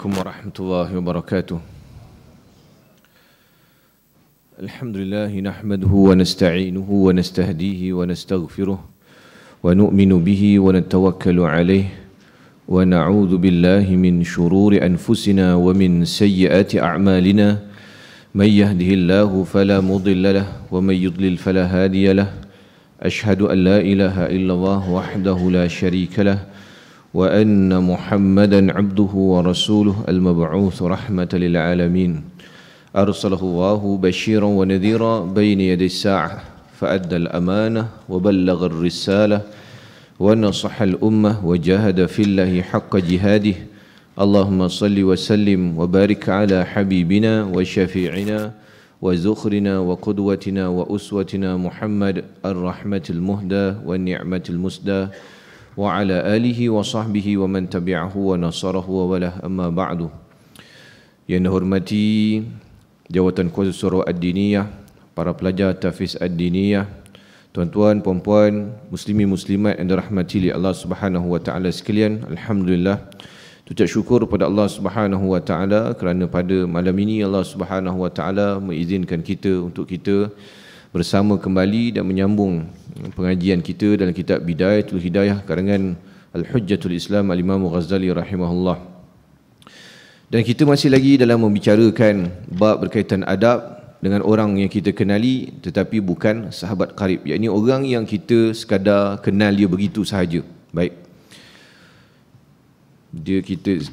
عليكم ورحمة الله وبركاته. الحمد لله نحمده ونستعينه ونستهديه ونستغفره ونؤمن به ونتوكل عليه ونعوذ بالله من شرور أنفسنا ومن سيئات أعمالنا من يهده الله فلا مضل له ومن يضلل فلا هادي له أشهد أن لا إله إلا الله وحده لا شريك له وأن محمدا عبده ورسوله المبعوث رحمة للعالمين أرسله الله بشيرا ونذيرا بين يدي الساعة فأدى الأمانة وبلغ الرسالة ونصح الأمة وجاهد في الله حق جهاده اللهم صل وسلم وبارك على حبيبنا وشفيعنا وزخرنا وقدوتنا وأسوتنا محمد الرحمة المهدى والنعمة المسدى وعلى آله وصحبه ومن تبعه ونصره ووله أما بعد. Yang dihormati Jawatan Kuasa Surau Ad-Diniyah, para pelajar Tahfiz Ad-Diniyah, tuan-tuan, puan-puan, muslimin muslimat yang dirahmati oleh Allah Subhanahu wa taala sekalian, alhamdulillah ucap syukur kepada Allah Subhanahu wa taala kerana pada malam ini Allah Subhanahu wa taala mengizinkan kita untuk kita bersama kembali dan menyambung pengajian kita dalam kitab Bidayatul Hidayah karangan Al-Hujjatul Islam Al-Imam Ghazali rahimahullah. Dan kita masih lagi dalam membicarakan bab berkaitan adab dengan orang yang kita kenali tetapi bukan sahabat karib, yakni orang yang kita sekadar kenal dia begitu sahaja. Baik.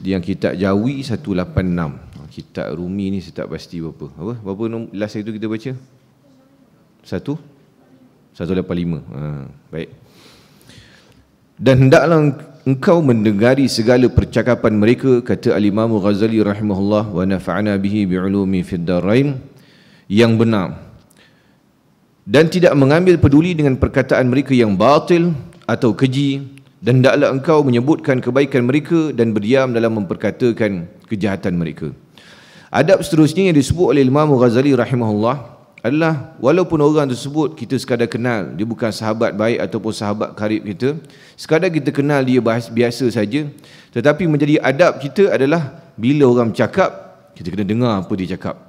Yang kitab Jawi 186. Kitab Rumi ni saya tak pasti berapa. Berapa last itu kita baca? 185. Baik. Dan hendaklah engkau mendengari segala percakapan mereka, kata Al-Imam Ghazali rahimahullah, wa nafa'ana bihi bi'ulumi fid darain, yang benar, dan tidak mengambil peduli dengan perkataan mereka yang batil atau keji, dan hendaklah engkau menyebutkan kebaikan mereka dan berdiam dalam memperkatakan kejahatan mereka. Adab seterusnya yang disebut oleh Imam Ghazali rahimahullah adalah walaupun orang tersebut kita sekadar kenal, dia bukan sahabat baik ataupun sahabat karib kita, sekadar kita kenal dia biasa saja, tetapi menjadi adab kita adalah bila orang bercakap, kita kena dengar apa dia cakap.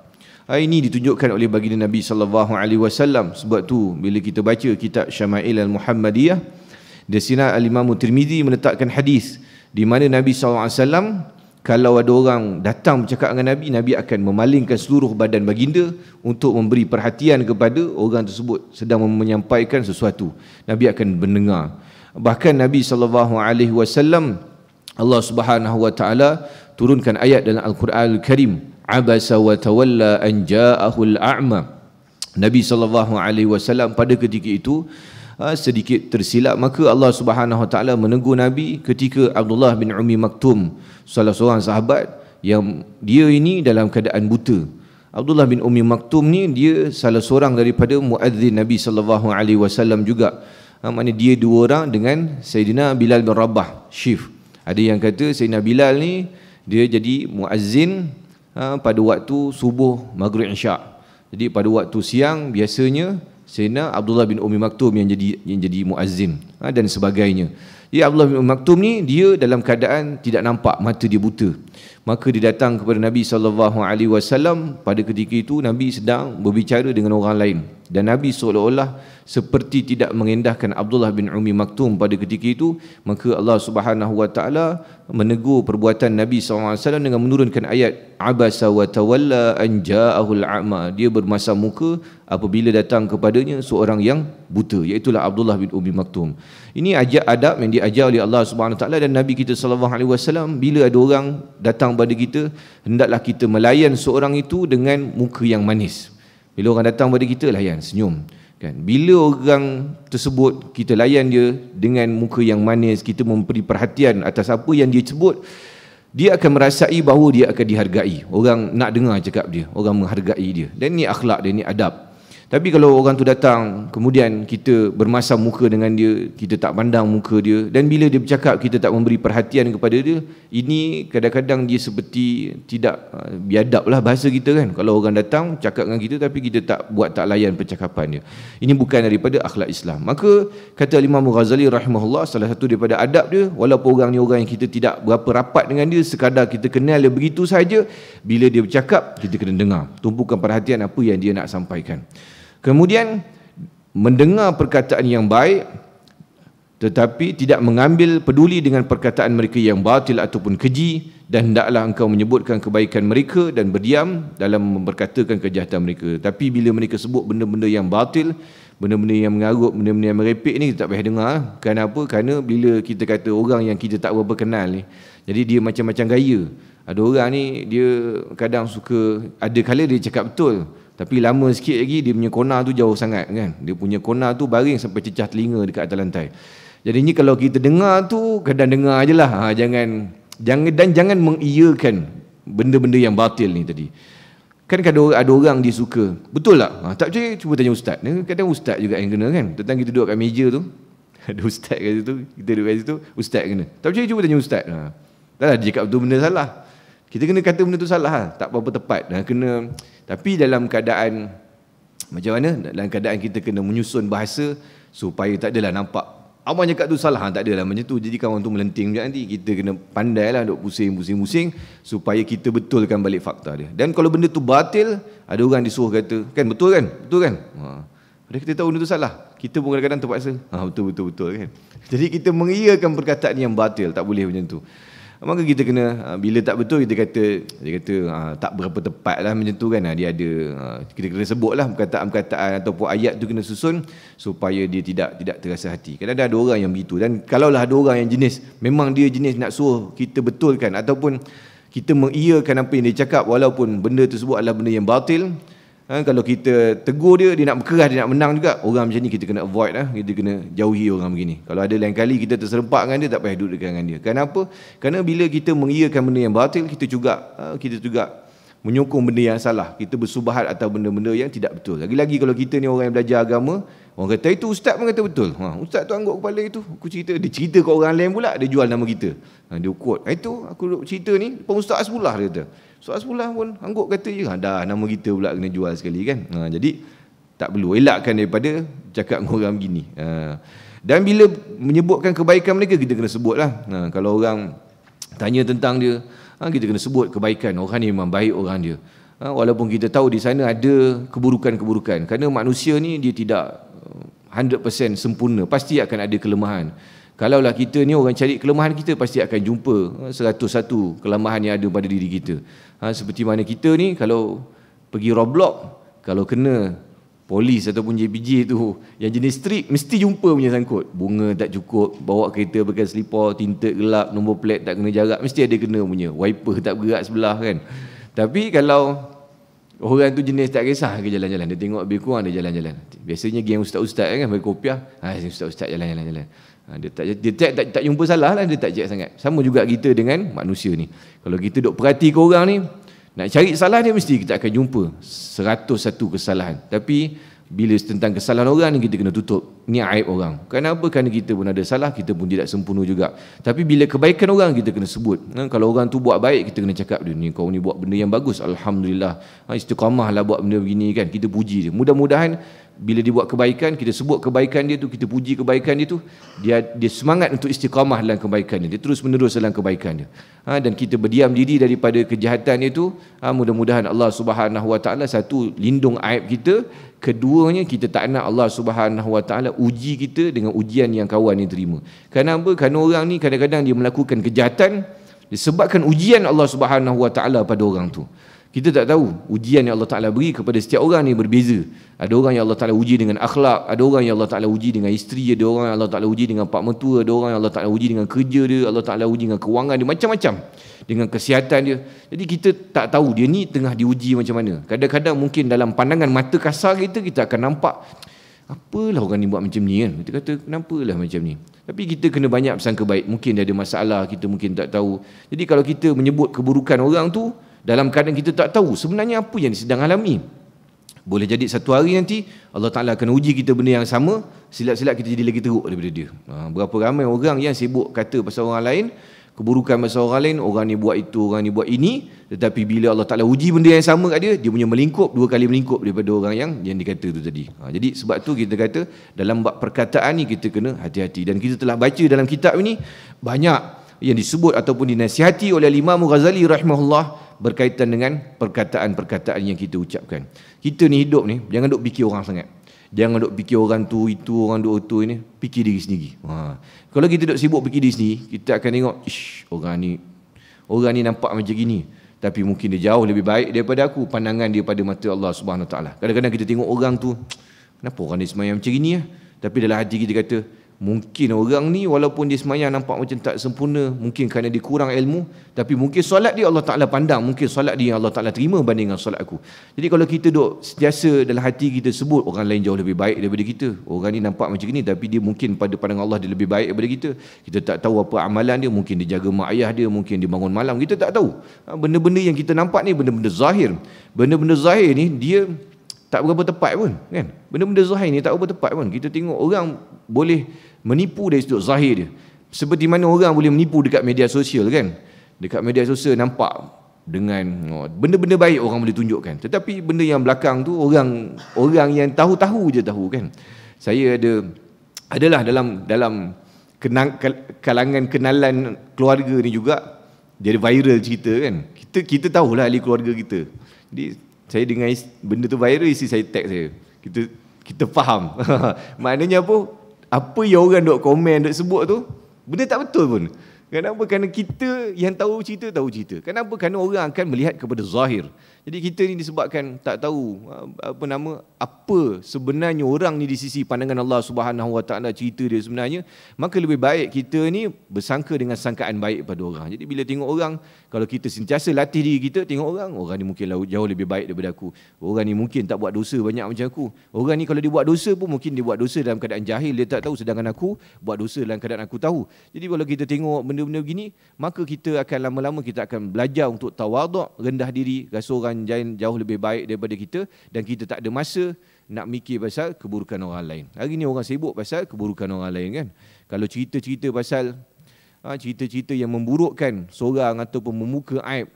Ini ditunjukkan oleh baginda Nabi sallallahu alaihi wasallam. Sebab tu bila kita baca kitab Syama'il Al-Muhammadiyah, di sini Al-Imam Tirmizi meletakkan hadis di mana Nabi sallallahu alaihi wasallam kalau ada orang datang bercakap dengan Nabi, Nabi akan memalingkan seluruh badan baginda untuk memberi perhatian kepada orang tersebut sedang menyampaikan sesuatu. Nabi akan mendengar. Bahkan Nabi SAW, Allah Subhanahu wa taala turunkan ayat dalam Al-Quran Al-Karim, abasa wa tawalla an ja'ahul a'ma. Nabi SAW pada ketika itu sedikit tersilap, maka Allah Subhanahu wa taala menegur Nabi ketika Abdullah bin Ummi Maktum, salah seorang sahabat yang dia ini dalam keadaan buta. Abdullah bin Ummi Maktum ni dia salah seorang daripada muadzin Nabi sallallahu alaihi wasallam juga. Maknanya dia dua orang dengan Sayyidina Bilal bin Rabah, shift. Ada yang kata Sayyidina Bilal ni dia jadi muazzin pada waktu subuh, maghrib, isyak. Jadi pada waktu siang biasanya Sayyidina Abdullah bin Ummi Maktum yang jadi muazzin dan sebagainya. Jadi Abdullah bin Ummi Maktum ni dia dalam keadaan tidak nampak, mata dia buta. Maka dia datang kepada Nabi SAW. Pada ketika itu Nabi sedang berbicara dengan orang lain, dan Nabi seolah-olah seperti tidak mengendahkan Abdullah bin Ummi Maktum pada ketika itu. Maka Allah Subhanahu wa taala menegur perbuatan Nabi SAW dengan menurunkan ayat abasa wa tawalla an ja'ahul a'ma. Dia bermasam muka apabila datang kepadanya seorang yang buta, iaitu Abdullah bin Ummi Maktum. Ini adab yang diajar oleh Allah Subhanahu wa taala dan Nabi kita sallallahu alaihi wasallam. Bila ada orang datang pada kita, hendaklah kita melayan seorang itu dengan muka yang manis. Bila orang datang pada kita, layan, senyum, kan? Bila orang tersebut kita layan dia dengan muka yang manis, kita memberi perhatian atas apa yang dia sebut, dia akan merasai bahawa dia akan dihargai. Orang nak dengar cakap dia, orang menghargai dia. Dan ini akhlak dia, ini adab. Tapi kalau orang tu datang, kemudian kita bermasam muka dengan dia, kita tak pandang muka dia, dan bila dia bercakap kita tak memberi perhatian kepada dia, ini kadang-kadang dia seperti tidak biadab lah bahasa kita kan. Kalau orang datang cakap dengan kita tapi kita tak layan percakapan dia, ini bukan daripada akhlak Islam. Maka kata Imam Ghazali rahimahullah, salah satu daripada adab dia, walaupun orang ni orang yang kita tidak berapa rapat dengan dia, sekadar kita kenal dia begitu saja, bila dia bercakap kita kena dengar, tumpukan perhatian apa yang dia nak sampaikan. Kemudian mendengar perkataan yang baik tetapi tidak mengambil peduli dengan perkataan mereka yang batil ataupun keji, dan hendaklah engkau menyebutkan kebaikan mereka dan berdiam dalam memperkatakan kejahatan mereka. Tapi bila mereka sebut benda-benda yang batil, benda-benda yang mengarut, benda-benda yang merepek ni, kita tak payah dengar. Kenapa? Kerana bila kita kata orang yang kita tak berapa kenal ni, jadi dia macam-macam gaya. Ada orang ni dia kadang suka, ada kala dia cakap betul, tapi lama sikit lagi dia punya kona tu jauh sangat kan. Dia punya kona tu baring sampai cecah telinga dekat atas lantai. Jadinya kalau kita dengar tu, kadang dengar je lah. Jangan mengiyakan benda-benda yang batil ni tadi. Kan ada orang dia suka, betul tak? Tak percaya, cuba tanya ustaz. Kadang ustaz juga yang kena kan. Tentang kita duduk kat meja tu, ada ustaz kat situ, kita duduk kat situ, ustaz kena. Tak percaya, cuba tanya ustaz. Tak lah, dia cakap betul benda salah. Kita kena kata benda tu salah, tak apa-apa tepat. Kena. Tapi dalam keadaan macam mana? Dalam keadaan kita kena menyusun bahasa supaya tak adalah nampak abang cakap tu salah, tak adalah macam tu. Jadi kawan tu melenting sekejap nanti. Kita kena pandailah duk pusing supaya kita betulkan balik fakta dia. Dan kalau benda tu batil, ada orang disuruh kata, kan betul kan? Betul kan? Padahal kita tahu benda tu salah. Kita pun kadang-kadang terpaksa, betul kan? Jadi kita mengiyakan perkataan yang batil, tak boleh macam tu. Maka kita kena, bila tak betul dia kata tak berapa tepat lah macam tu kan. Dia ada, kita kena sebut lah perkataan-perkataan ataupun ayat tu kena susun supaya dia tidak terasa hati. Kadang-kadang ada orang yang begitu. Dan kalaulah ada orang yang memang dia jenis nak suruh kita betulkan ataupun kita mengiyakan apa yang dia cakap walaupun benda tersebut adalah benda yang batil, kalau kita tegur dia nak berkeras, dia nak menang juga, orang macam ni kita kena avoid lah. Kita kena jauhi orang begini. Kalau ada lain kali kita terserempak dengan dia, tak payah duduk dekat dengan dia. Kenapa? Kerana bila kita mengiyakan benda yang batil, kita juga menyokong benda yang salah. Kita bersubahat atas benda-benda yang tidak betul. Lagi-lagi kalau kita ni orang yang belajar agama, orang kata itu ustaz pun kata betul. Ustaz tu angguk kepala itu, aku cerita, dia cerita ke orang lain pula, dia jual nama kita. Dia quote, itu aku duk cerita ni, pun ustaz Asbullah dia kata. Ustaz Asbullah pun angguk kata je, dah nama kita pula kena jual sekali kan. Jadi tak perlu, elakkan daripada cakap dengan orang begini. Dan bila menyebutkan kebaikan mereka, kita kena sebut lah. Kalau orang tanya tentang dia, kita kena sebut kebaikan. Orang ni memang baik orang dia. Walaupun kita tahu di sana ada keburukan-keburukan. Kerana manusia ni dia tidak 100% sempurna. Pasti akan ada kelemahan. Kalaulah kita ni orang cari kelemahan kita, pasti akan jumpa 101 kelemahan yang ada pada diri kita. Seperti mana kita ni kalau pergi Roblox, kalau kena polis ataupun JPJ tu yang jenis strict, mesti jumpa punya sangkut. Bunga tak cukup, bawa kereta pakai selipar, tinted gelap, nombor plate tak kena jarak, mesti ada kena punya. Wiper tak bergerak sebelah kan. Tapi kalau orang tu jenis tak kisah ke jalan-jalan, dia tengok lebih kurang dia jalan-jalan. Biasanya geng ustaz-ustaz kan berkopiah, ustaz-ustaz jalan-jalan. Dia tak jumpa salah lah, dia tak cek sangat. Sama juga kita dengan manusia ni. Kalau kita duk perhati ke orang ni, nak cari salah dia, mesti kita akan jumpa 101 kesalahan. Tapi bila tentang kesalahan orang ni, kita kena tutup. Ni aib orang. Kenapa? Kerana kita pun ada salah, kita pun tidak sempurna juga. Tapi bila kebaikan orang, kita kena sebut. Kalau orang tu buat baik, kita kena cakap dia, ni kau ni buat benda yang bagus, Alhamdulillah. Istiqamah lah buat benda begini kan. Kita puji dia. Mudah-mudahan bila dia buat kebaikan, kita sebut kebaikan dia tu, kita puji kebaikan dia tu, dia semangat untuk istiqamah dalam kebaikan dia. Dia terus menerus dalam kebaikan dia. Dan kita berdiam diri daripada kejahatan dia tu. Mudah-mudahan Allah Subhanahu Wa Taala, satu, lindung aib kita. Keduanya, kita tak nak Allah Subhanahu Wa Taala uji kita dengan ujian yang kawan ni terima. Kenapa? Kerana orang ni kadang-kadang dia melakukan kejahatan disebabkan ujian Allah Subhanahu Wa Taala pada orang tu. Kita tak tahu ujian yang Allah Ta'ala beri kepada setiap orang ni berbeza. Ada orang yang Allah Ta'ala uji dengan akhlak, ada orang yang Allah Ta'ala uji dengan isteri, ada orang yang Allah Ta'ala uji dengan pak mentua, ada orang yang Allah Ta'ala uji dengan kerja dia, Allah Ta'ala uji dengan kewangan dia, macam-macam, dengan kesihatan dia. Jadi kita tak tahu dia ni tengah diuji macam mana. Kadang-kadang mungkin dalam pandangan mata kasar kita akan nampak, apalah orang ni buat macam ni kan. Kita kata, kenapalah macam ni. Tapi kita kena banyak bersangka baik. Mungkin dia ada masalah, kita mungkin tak tahu. Jadi kalau kita menyebut keburukan orang tu, dalam keadaan kita tak tahu sebenarnya apa yang dia sedang alami. Boleh jadi satu hari nanti Allah Ta'ala akan uji kita benda yang sama, silap-silap kita jadi lagi teruk daripada dia. Berapa ramai orang yang sibuk kata pasal orang lain, keburukan pasal orang lain, orang ni buat itu, orang ni buat ini, tetapi bila Allah Ta'ala uji benda yang sama kat dia, dia punya melingkup, 2 kali melingkup daripada orang yang dikata tu tadi. Jadi sebab tu kita kata dalam bab perkataan ni kita kena hati-hati. Dan kita telah baca dalam kitab ini banyak yang disebut ataupun dinasihati oleh Imam Ghazali rahimahullah berkaitan dengan perkataan-perkataan yang kita ucapkan. Kita ni hidup ni, jangan duk fikir orang sangat. Jangan duk fikir orang tu, itu, orang duk itu ini. Fikir diri sendiri. Kalau kita duk sibuk fikir diri sendiri, kita akan tengok, orang ni nampak macam gini, tapi mungkin dia jauh lebih baik daripada aku, pandangan dia pada mata Allah Subhanahu Wa Taala. Kadang-kadang kita tengok orang tu, kenapa orang ni semayang macam gini ya? Tapi dalam hati kita kata, mungkin orang ni walaupun dia semayang nampak macam tak sempurna, mungkin kerana dia kurang ilmu, tapi mungkin solat dia Allah Ta'ala pandang, mungkin solat dia Allah Ta'ala terima banding dengan solat aku. Jadi kalau kita duk sentiasa dalam hati kita sebut orang lain jauh lebih baik daripada kita, orang ni nampak macam ni tapi dia mungkin pada pandangan Allah dia lebih baik daripada kita, kita tak tahu apa amalan dia, mungkin dia jaga mak ayah dia, mungkin dia bangun malam, kita tak tahu. Benda-benda yang kita nampak ni benda-benda zahir. Benda-benda zahir ni dia tak berapa tepat pun, kan? Benda-benda zahir ni tak berapa tepat pun. Kita tengok orang boleh menipu dari sudut zahir dia. Seperti mana orang boleh menipu dekat media sosial, kan? Dekat media sosial nampak dengan benda-benda baik orang boleh tunjukkan. Tetapi benda yang belakang tu orang yang tahu-tahu je tahu, kan? Saya adalah dalam kalangan kenalan keluarga ni juga jadi viral cerita, kan? Kita tahulah ahli keluarga kita. Jadi saya dengar benda tu viral, isi saya tag saya. Kita faham. Maknanya apa yang orang duk komen, duk sebut tu, benda tak betul pun. Kenapa? Kerana kita yang tahu cerita. Kenapa? Kerana orang akan melihat kepada zahir. Jadi kita ni disebabkan tak tahu apa sebenarnya orang ni di sisi pandangan Allah Subhanahu Wa Taala, cerita dia sebenarnya, maka lebih baik kita ni bersangka dengan sangkaan baik pada orang. Jadi bila tengok orang, kalau kita sentiasa latih diri kita, tengok orang ni mungkin jauh lebih baik daripada aku, orang ni mungkin tak buat dosa banyak macam aku, orang ni kalau dia buat dosa pun mungkin dia buat dosa dalam keadaan jahil, dia tak tahu, sedangkan aku buat dosa dalam keadaan aku tahu. Jadi kalau kita tengok benda-benda begini, maka kita akan lama-lama kita akan belajar untuk tawaduk, rendah diri, rasa orang jauh lebih baik daripada kita, dan kita tak ada masa nak mikir pasal keburukan orang lain. Hari ni orang sibuk pasal keburukan orang lain, kan? Kalau cerita-cerita pasal cerita-cerita yang memburukkan seorang ataupun membuka aib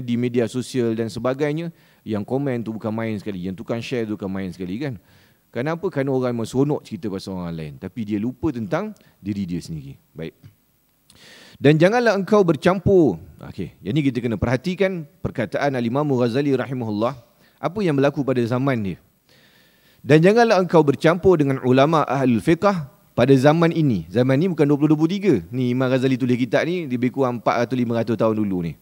di media sosial dan sebagainya, yang komen tu bukan main sekali, yang tukang share tu bukan main sekali, kan? Kenapa? Kerana orang memang seronok cerita pasal orang lain, tapi dia lupa tentang diri dia sendiri. Baik. Dan janganlah engkau bercampur. Yang ni kita kena perhatikan perkataan Al-Imam Ghazali rahimahullah, apa yang berlaku pada zaman dia. Dan janganlah engkau bercampur dengan ulama ahlul fiqh pada zaman ini. Zaman ni bukan 2023. Ni Imam Ghazali tulis kitab ni lebih kurang 400 500 tahun dulu ni.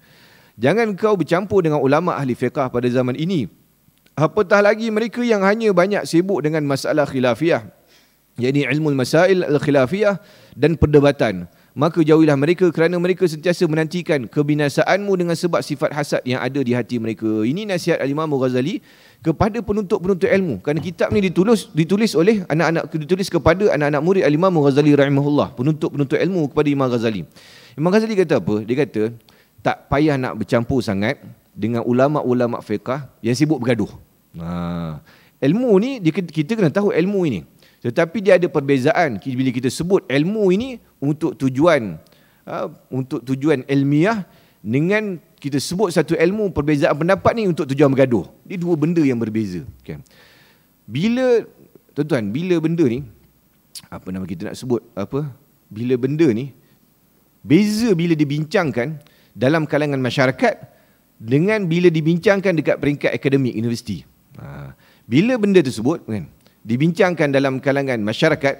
Jangan engkau bercampur dengan ulama ahli fiqh pada zaman ini. Apatah lagi mereka yang hanya banyak sibuk dengan masalah khilafiyah, yakni ilmu masail al-khilafiyah dan perdebatan. Maka jauhilah mereka kerana mereka sentiasa menantikan kebinasaanmu dengan sebab sifat hasad yang ada di hati mereka. Ini nasihat Al-Imam Ghazali kepada penuntut-penuntut ilmu. Kerana kitab ni ditulis oleh ditulis kepada anak-anak murid Al-Imam Ghazali rahimahullah, penuntut-penuntut ilmu kepada Imam Ghazali. Imam Ghazali kata apa? Dia kata tak payah nak bercampur sangat dengan ulama-ulama fiqh yang sibuk bergaduh. Ilmu ni kita kena tahu ilmu ini. Tetapi dia ada perbezaan bila kita sebut ilmu ini untuk tujuan ilmiah, dengan kita sebut satu ilmu perbezaan pendapat ni untuk tujuan bergaduh. Dia dua benda yang berbeza, kan? Bila benda ni bila benda ni beza bila dibincangkan dalam kalangan masyarakat dengan bila dibincangkan dekat peringkat akademik universiti. Bila benda tersebut, kan, dibincangkan dalam kalangan masyarakat,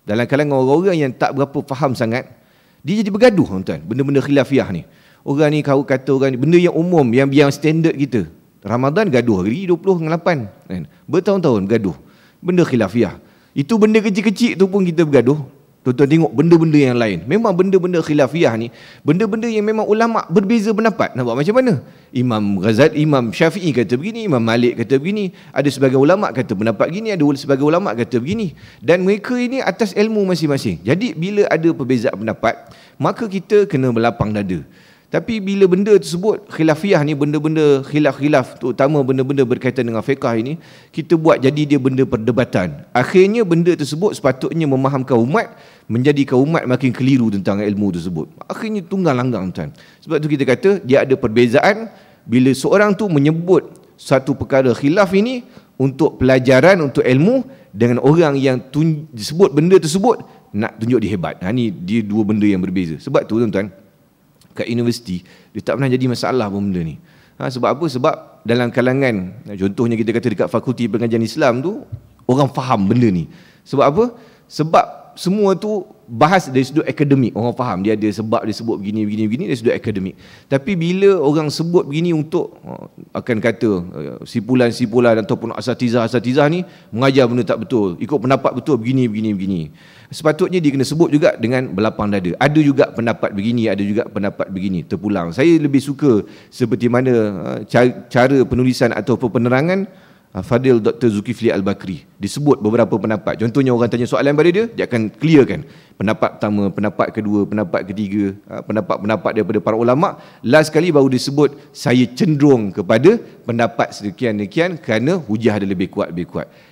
dalam kalangan orang-orang yang tak berapa faham sangat, dia jadi bergaduh, tuan-tuan. Benda-benda khilafiyah ni. Orang ni kata orang ni, benda yang umum, yang standard kita. Ramadan gaduh hari 28, kan? Bertahun-tahun bergaduh. Benda khilafiyah. Itu benda kecil-kecil tu pun kita bergaduh. Tuan-tuan tengok benda-benda yang lain. Memang benda-benda khilafiyah ni, benda-benda yang memang ulama' berbeza pendapat. Nak buat macam mana? Imam Ghazali, Imam Syafi'i kata begini, Imam Malik kata begini, ada sebagai ulama' kata pendapat begini, ada sebagai ulama' kata begini. Dan mereka ini atas ilmu masing-masing. Jadi bila ada perbezaan pendapat, maka kita kena berlapang dada. Tapi bila benda tersebut, khilafiyah ni, benda-benda khilaf-khilaf, terutama benda-benda berkaitan dengan fiqah ini, kita buat jadi dia benda perdebatan. Akhirnya benda tersebut sepatutnya memahamkan umat, menjadikan umat makin keliru tentang ilmu tersebut. Akhirnya tunggang langgang, tuan. Sebab tu kita kata dia ada perbezaan bila seorang tu menyebut satu perkara khilaf ini untuk pelajaran, untuk ilmu, dengan orang yang disebut benda tersebut nak tunjuk dia hebat. Ni dia dua benda yang berbeza. Sebab tu tuan-tuan, kat universiti dia tak pernah jadi masalah pun benda ni. Sebab apa? Sebab dalam kalangan, contohnya kita kata dekat Fakulti Pengajian Islam tu, orang faham benda ni. Sebab apa? Sebab semua tu bahas dari sudut akademik. Orang faham dia ada sebab dia sebut begini dari sudut akademik. Tapi bila orang sebut begini untuk akan kata sipulan ataupun asatizah ni mengajar benda tak betul, ikut pendapat betul begini. Sepatutnya dia kena sebut juga dengan berlapang dada. Ada juga pendapat begini, ada juga pendapat begini, terpulang. Saya lebih suka seperti mana cara penulisan atau penerangan Fadil Dr. Zulkifli Al-Bakri. Disebut beberapa pendapat. Contohnya orang tanya soalan pada dia akan clearkan pendapat pertama, pendapat kedua, pendapat ketiga, pendapat-pendapat daripada para ulama'. Last sekali baru disebut saya cenderung kepada pendapat sekian-sekian kerana hujah dia lebih kuat.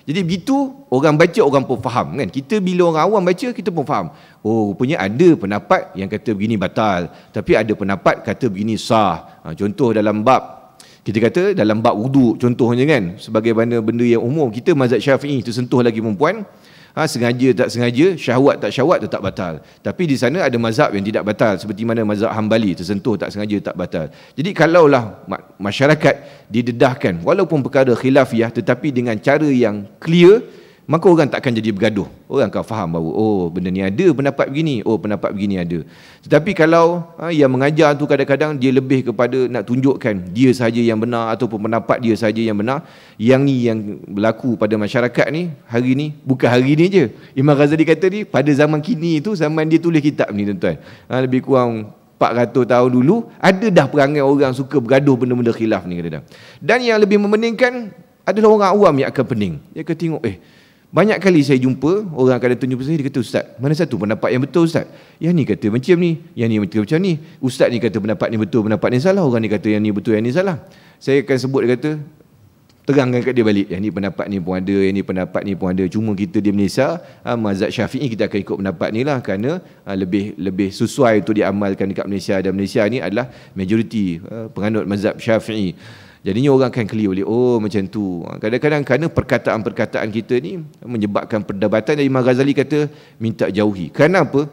Jadi begitu orang baca, orang pun faham kan. Kita bila orang awam baca, kita pun faham. Oh, rupanya ada pendapat yang kata begini batal, tapi ada pendapat kata begini sah. Contoh dalam bab, kita kata dalam bab wuduk contohnya kan, sebagai benda yang umum, kita mazhab Syafi'i tersentuh lagi perempuan, sengaja tak sengaja, syahwat tak syahwat tetap batal. Tapi di sana ada mazhab yang tidak batal, seperti mana mazhab Hambali, tersentuh tak sengaja tak batal. Jadi kalaulah masyarakat didedahkan walaupun perkara khilafiyah tetapi dengan cara yang clear, maka orang tak akan jadi bergaduh. Orang akan faham bahawa oh benda ni ada pendapat begini, oh pendapat begini ada. Tetapi kalau yang mengajar tu kadang-kadang dia lebih kepada nak tunjukkan dia sahaja yang benar ataupun pendapat dia sahaja yang benar, yang ni yang berlaku pada masyarakat ni hari ni, bukan hari ni je. Imam Ghazali kata ni pada zaman kini tu, zaman dia tulis kitab ni tuan-tuan, lebih kurang 400 tahun dulu, ada dah perangai orang suka bergaduh benda-benda khilaf ni kadang-kadang. Dan yang lebih memeningkan adalah orang awam yang akan pening. Dia akan tengok, banyak kali saya jumpa orang akan datang jumpa saya, dia kata, Ustaz, mana satu pendapat yang betul Ustaz? Yang ni kata macam ni, yang ni kata macam ni. Ustaz ni kata pendapat ni betul, pendapat ni salah. Orang ni kata yang ni betul, yang ni salah. Saya akan sebut, dia kata, terangkan kat dia balik. Yang ni pendapat ni pun ada, yang ni pendapat ni pun ada. Cuma kita di Malaysia, mazhab Syafi'i, kita akan ikut pendapat ni lah, kerana lebih sesuai untuk diamalkan dekat Malaysia. Dan Malaysia ni adalah majoriti penganut mazhab Syafi'i. Jadinya orang akan clear balik, oh macam tu. Kadang-kadang kerana perkataan-perkataan kita ni menyebabkan perdebatan. Dan Imam Ghazali kata minta jauhi. Kerana apa?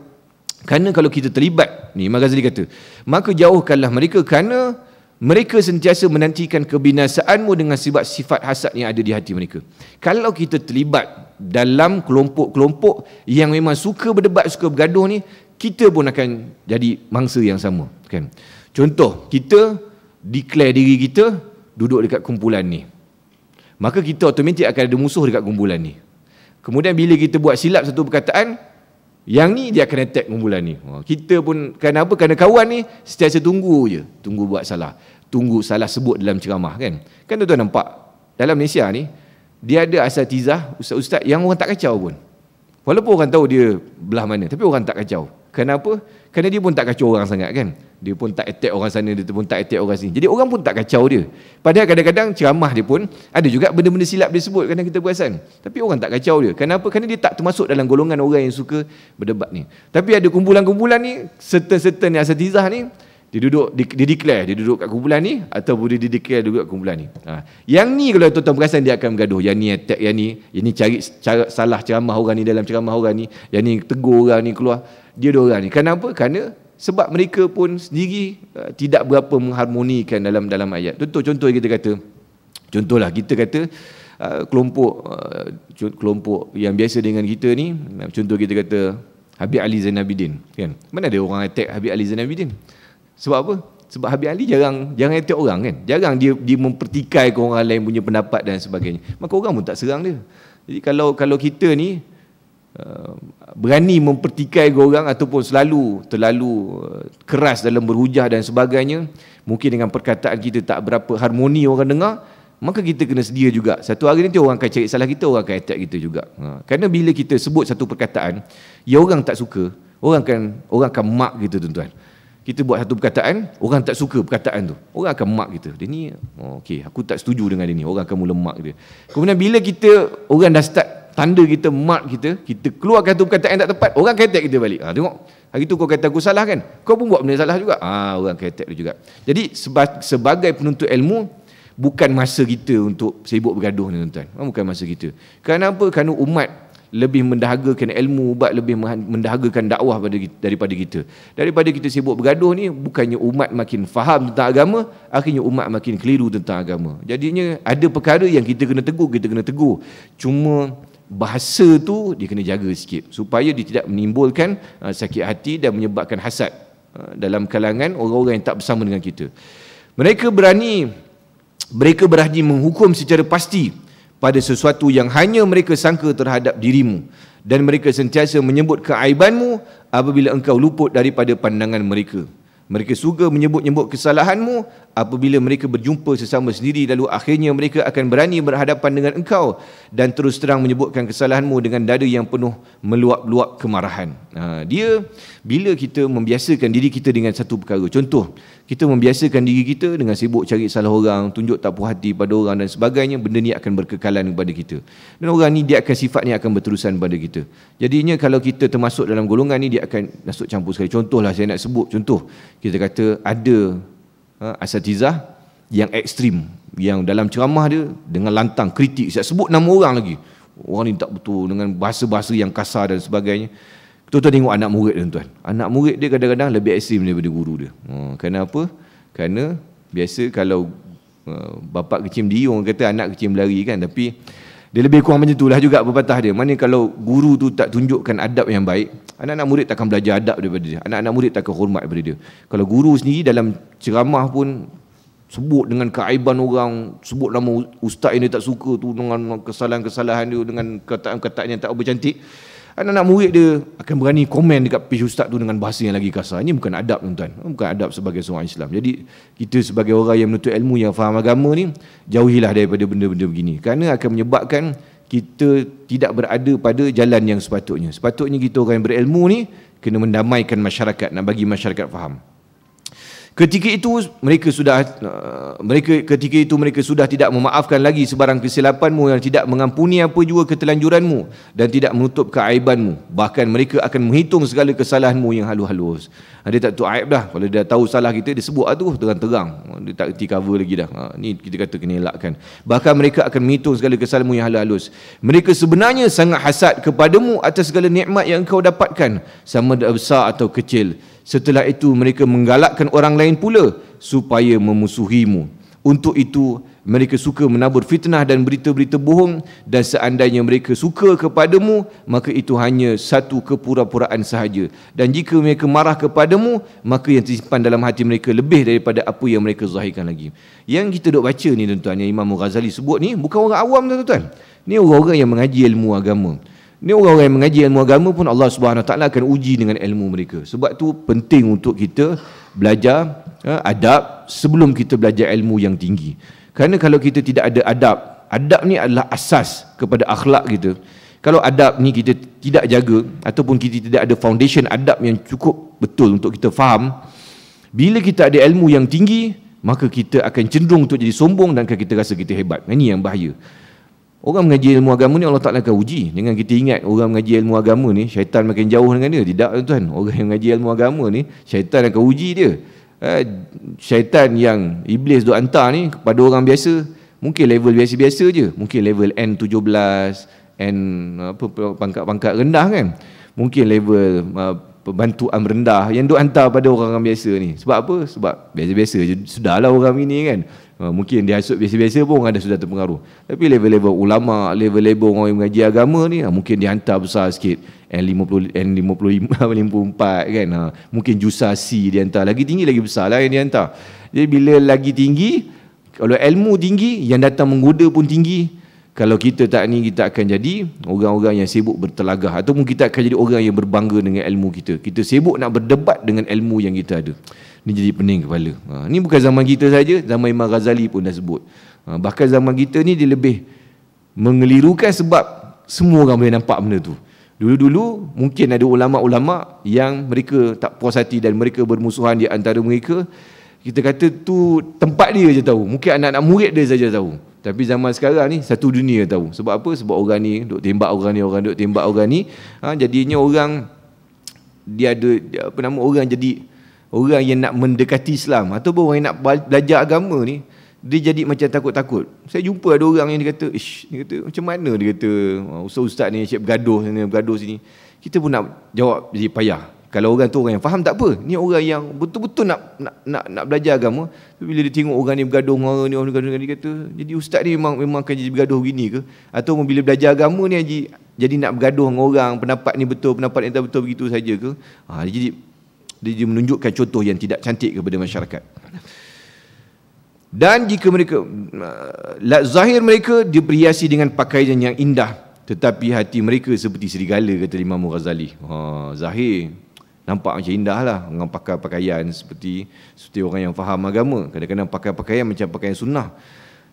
Kerana kalau kita terlibat, ni Imam Ghazali kata, maka jauhkanlah mereka kerana mereka sentiasa menantikan kebinasaanmu dengan sebab sifat hasad yang ada di hati mereka. Kalau kita terlibat dalam kelompok-kelompok yang memang suka berdebat, suka bergaduh ni, kita pun akan jadi mangsa yang sama kan. Contoh, kita declare diri kita duduk dekat kumpulan ni, maka kita automatik akan ada musuh dekat kumpulan ni. Kemudian bila kita buat silap satu perkataan, yang ni dia akan attack kumpulan ni. Kita pun kerana apa? Kerana kawan ni sentiasa tunggu buat salah, tunggu salah sebut dalam ceramah kan. Kan tuan-tuan nampak dalam Malaysia ni, dia ada asatizah, ustaz-ustaz yang orang tak kacau pun. Walaupun orang tahu dia belah mana, tapi orang tak kacau. Kenapa? Kerana dia pun tak kacau orang sangat kan. Dia pun tak attack orang sana, dia pun tak attack orang sini. Jadi orang pun tak kacau dia. Padahal kadang-kadang ceramah dia pun ada juga benda-benda silap dia sebut, kadang kita perasan. Tapi orang tak kacau dia. Kenapa? Kerana dia tak termasuk dalam golongan orang yang suka berdebat ni. Tapi ada kumpulan-kumpulan ni, certain yang asatizah ni, dia declare dia duduk kat kumpulan ni, ataupun dia declare duduk kat kumpulan ni. Yang ni kalau tuan-tuan perasan, dia akan bergaduh. Yang ni attack yang ni cari cara salah ceramah orang ni dalam ceramah orang ni, yang ni tegur orang ni keluar. Dia dua orang ni. Kenapa? Kerana sebab mereka pun sendiri tidak berapa mengharmonikan dalam ayat. Contoh kita kata, contohlah kita kata kelompok yang biasa dengan kita ni, contoh kita kata Habib Ali Zainal Abidin kan. Mana ada orang attack Habib Ali Zainal Abidin? Sebab apa? Sebab Habib Ali jarang attack orang kan. Jarang dia mempertikai ke orang lain punya pendapat dan sebagainya. Maka orang pun tak serang dia. Jadi kalau kita ni berani mempertikai orang ataupun terlalu keras dalam berhujah dan sebagainya, mungkin dengan perkataan kita tak berapa harmoni orang dengar, maka kita kena sedia juga. Satu hari nanti orang akan cari salah kita, orang akan attack kita juga. Kerana bila kita sebut satu perkataan yang orang tak suka, orang akan mark kita tuan-tuan. Kita buat satu perkataan, orang tak suka perkataan tu, orang akan mark kita. Dia ni, okey, aku tak setuju dengan dia ni. Orang akan mula mark dia. Kemudian bila kita, orang dah start tanda kita, mark kita, kita keluarkan satu perkataan yang tak tepat, orang kata kita balik. Tengok, hari tu kau kata aku salah kan? Kau pun buat benda salah juga. Orang kata dia juga. Jadi sebagai penuntut ilmu, bukan masa kita untuk sibuk bergaduh ni tuan-tuan. Bukan masa kita. Kenapa? Kerana umat lebih mendahagakan ilmu, umat lebih mendahagakan dakwah daripada kita. Daripada kita sibuk bergaduh ni, bukannya umat makin faham tentang agama, akhirnya umat makin keliru tentang agama. Jadinya ada perkara yang kita kena tegur. Cuma bahasa tu dia kena jaga sikit supaya dia tidak menimbulkan sakit hati dan menyebabkan hasad dalam kalangan orang-orang yang tak bersama dengan kita. Mereka berani menghukum secara pasti pada sesuatu yang hanya mereka sangka terhadap dirimu, dan mereka sentiasa menyebut keaibanmu apabila engkau luput daripada pandangan mereka. Mereka suka menyebut-nyebut kesalahanmu apabila mereka berjumpa sesama sendiri, lalu akhirnya mereka akan berani berhadapan dengan engkau dan terus terang menyebutkan kesalahanmu dengan dada yang penuh meluap-luap kemarahan. Dia, bila kita membiasakan diri kita dengan satu perkara, contoh, kita membiasakan diri kita dengan sibuk cari salah orang, tunjuk tak puas hati pada orang dan sebagainya, benda ni akan berkekalan kepada kita. Dan orang ni dia akan sifatnya akan berterusan pada kita. Jadinya kalau kita termasuk dalam golongan ni, dia akan masuk campur sekali. Contohlah saya nak sebut contoh. Kita kata ada asatizah yang ekstrim, yang dalam ceramah dia dengan lantang kritik, saya sebut nama orang lagi. Orang ni tak betul dengan bahasa-bahasa yang kasar dan sebagainya. Tuan-tuan tengok anak murid tuan-tuan. Anak murid dia kadang-kadang lebih ekstrim daripada guru dia. Kenapa? Kerana biasa kalau bapak kecil dia, orang kata anak kecil berlari kan, tapi dia lebih kurang macam itulah juga pepatah dia. Mana kalau guru tu tak tunjukkan adab yang baik, anak-anak murid takkan belajar adab daripada dia. Anak-anak murid takkan hormat daripada dia. Kalau guru sendiri dalam ceramah pun sebut dengan keaiban orang, sebut nama ustaz yang dia tak suka tu dengan kesalahan-kesalahan dia, dengan kataan-kataan yang tak bercantik, anak-anak murid dia akan berani komen dekat page ustaz tu dengan bahasa yang lagi kasar. Ini bukan adab tuan-tuan. Bukan adab sebagai seorang Islam. Jadi kita sebagai orang yang menuntut ilmu, yang faham agama ni, jauhilah daripada benda-benda begini. Kerana akan menyebabkan kita tidak berada pada jalan yang sepatutnya. Sepatutnya kita orang yang berilmu ni kena mendamaikan masyarakat, nak bagi masyarakat faham. Ketika itu mereka sudah tidak memaafkan lagi sebarang kesilapanmu, yang tidak mengampuni apa jua ketelanjuranmu dan tidak menutup keaibanmu. Bahkan mereka akan menghitung segala kesalahanmu yang halus-halus. Dia tak tahu aib dah. Kalau dia tahu salah kita, dia sebut tu terang-terang. Dia tak erti cover lagi dah. Ni kita kata kena elakkan. Bahkan mereka akan menghitung segala kesalahanmu yang halus-halus. Mereka sebenarnya sangat hasad kepadamu atas segala nikmat yang engkau dapatkan, sama ada besar atau kecil. Setelah itu mereka menggalakkan orang lain pula supaya memusuhimu. Untuk itu mereka suka menabur fitnah dan berita-berita bohong, dan seandainya mereka suka kepadamu, maka itu hanya satu kepura-puraan sahaja. Dan jika mereka marah kepadamu, maka yang tersimpan dalam hati mereka lebih daripada apa yang mereka zahirkan lagi. Yang kita duk baca ni tuan-tuan, yang Imam Ghazali sebut ni, bukan orang awam tuan-tuan. Ni orang-orang yang mengaji ilmu agama. Ni orang-orang yang mengaji ilmu agama pun Allah Subhanahu Wa Taala akan uji dengan ilmu mereka. Sebab tu penting untuk kita belajar adab sebelum kita belajar ilmu yang tinggi. Kerana kalau kita tidak ada adab, adab ni adalah asas kepada akhlak kita. Kalau adab ni kita tidak jaga, ataupun kita tidak ada foundation adab yang cukup betul untuk kita faham, bila kita ada ilmu yang tinggi, maka kita akan cenderung untuk jadi sombong dan kita rasa kita hebat. Ini yang bahaya. Orang mengaji ilmu agama ni Allah Ta'ala akan uji. Dengan kita ingat orang mengaji ilmu agama ni syaitan makin jauh dengan dia. Tidak tuan-tuan. Orang yang mengaji ilmu agama ni syaitan akan uji dia. Syaitan yang iblis duk hantar ni kepada orang biasa, mungkin level biasa-biasa je. Mungkin level N17, pangkat-pangkat rendah kan. Mungkin level pembantuan rendah yang duk hantar pada orang-orang biasa ni. Sebab apa? Sebab biasa-biasa je. Sudahlah orang ini kan. Mungkin dia hasut biasa-biasa pun ada sudah terpengaruh. Tapi level-level ulama, level-level orang yang mengaji agama ni, mungkin dia hantar besar sikit. N50, N55, 54 kan. Mungkin jusasi dia hantar. Lagi tinggi lagi besar lah yang dia hantar. Jadi bila lagi tinggi, kalau ilmu tinggi, yang datang menggoda pun tinggi. Kalau kita tak ni, kita akan jadi orang-orang yang sibuk bertelagah, ataupun kita akan jadi orang yang berbangga dengan ilmu kita. Kita sibuk nak berdebat dengan ilmu yang kita ada. Ini jadi pening kepala. Ini bukan zaman kita saja, zaman Imam Ghazali pun dah sebut. Bahkan zaman kita ni dia lebih mengelirukan sebab semua orang boleh nampak benda tu. Dulu-dulu mungkin ada ulama-ulama yang mereka tak puas hati dan mereka bermusuhan di antara mereka. Kita kata tu tempat dia je tahu. Mungkin anak-anak murid dia saja tahu. Tapi zaman sekarang ni satu dunia tahu. Sebab apa? Sebab orang ni duk tembak orang ni, orang duk tembak orang ni. Jadinya orang dia ada orang jadi orang yang nak mendekati Islam ataupun orang yang nak belajar agama ni, dia jadi macam takut-takut. Saya jumpa ada orang yang dia kata, macam mana dia kata ustaz-ustaz ni asyik bergaduh sini. Kita pun nak jawab jadi payah. Kalau orang tu orang yang faham tak apa. Ni orang yang betul-betul nak belajar agama. Bila dia tengok orang ni bergaduh dengan orang ni, dia kata, jadi ustaz ni memang akan jadi bergaduh gini ke? Atau bila belajar agama ni jadi nak bergaduh dengan orang, pendapat ni betul, pendapat ni tak betul, begitu saja ke? Dia menunjukkan contoh yang tidak cantik kepada masyarakat. Dan jika mereka zahir mereka diperhiasi dengan pakaian yang indah, tetapi hati mereka seperti serigala, kata Imam Ghazali. Zahir nampak macam indah lah, dengan pakai pakaian seperti orang yang faham agama. Kadang-kadang pakai pakaian macam pakaian sunnah,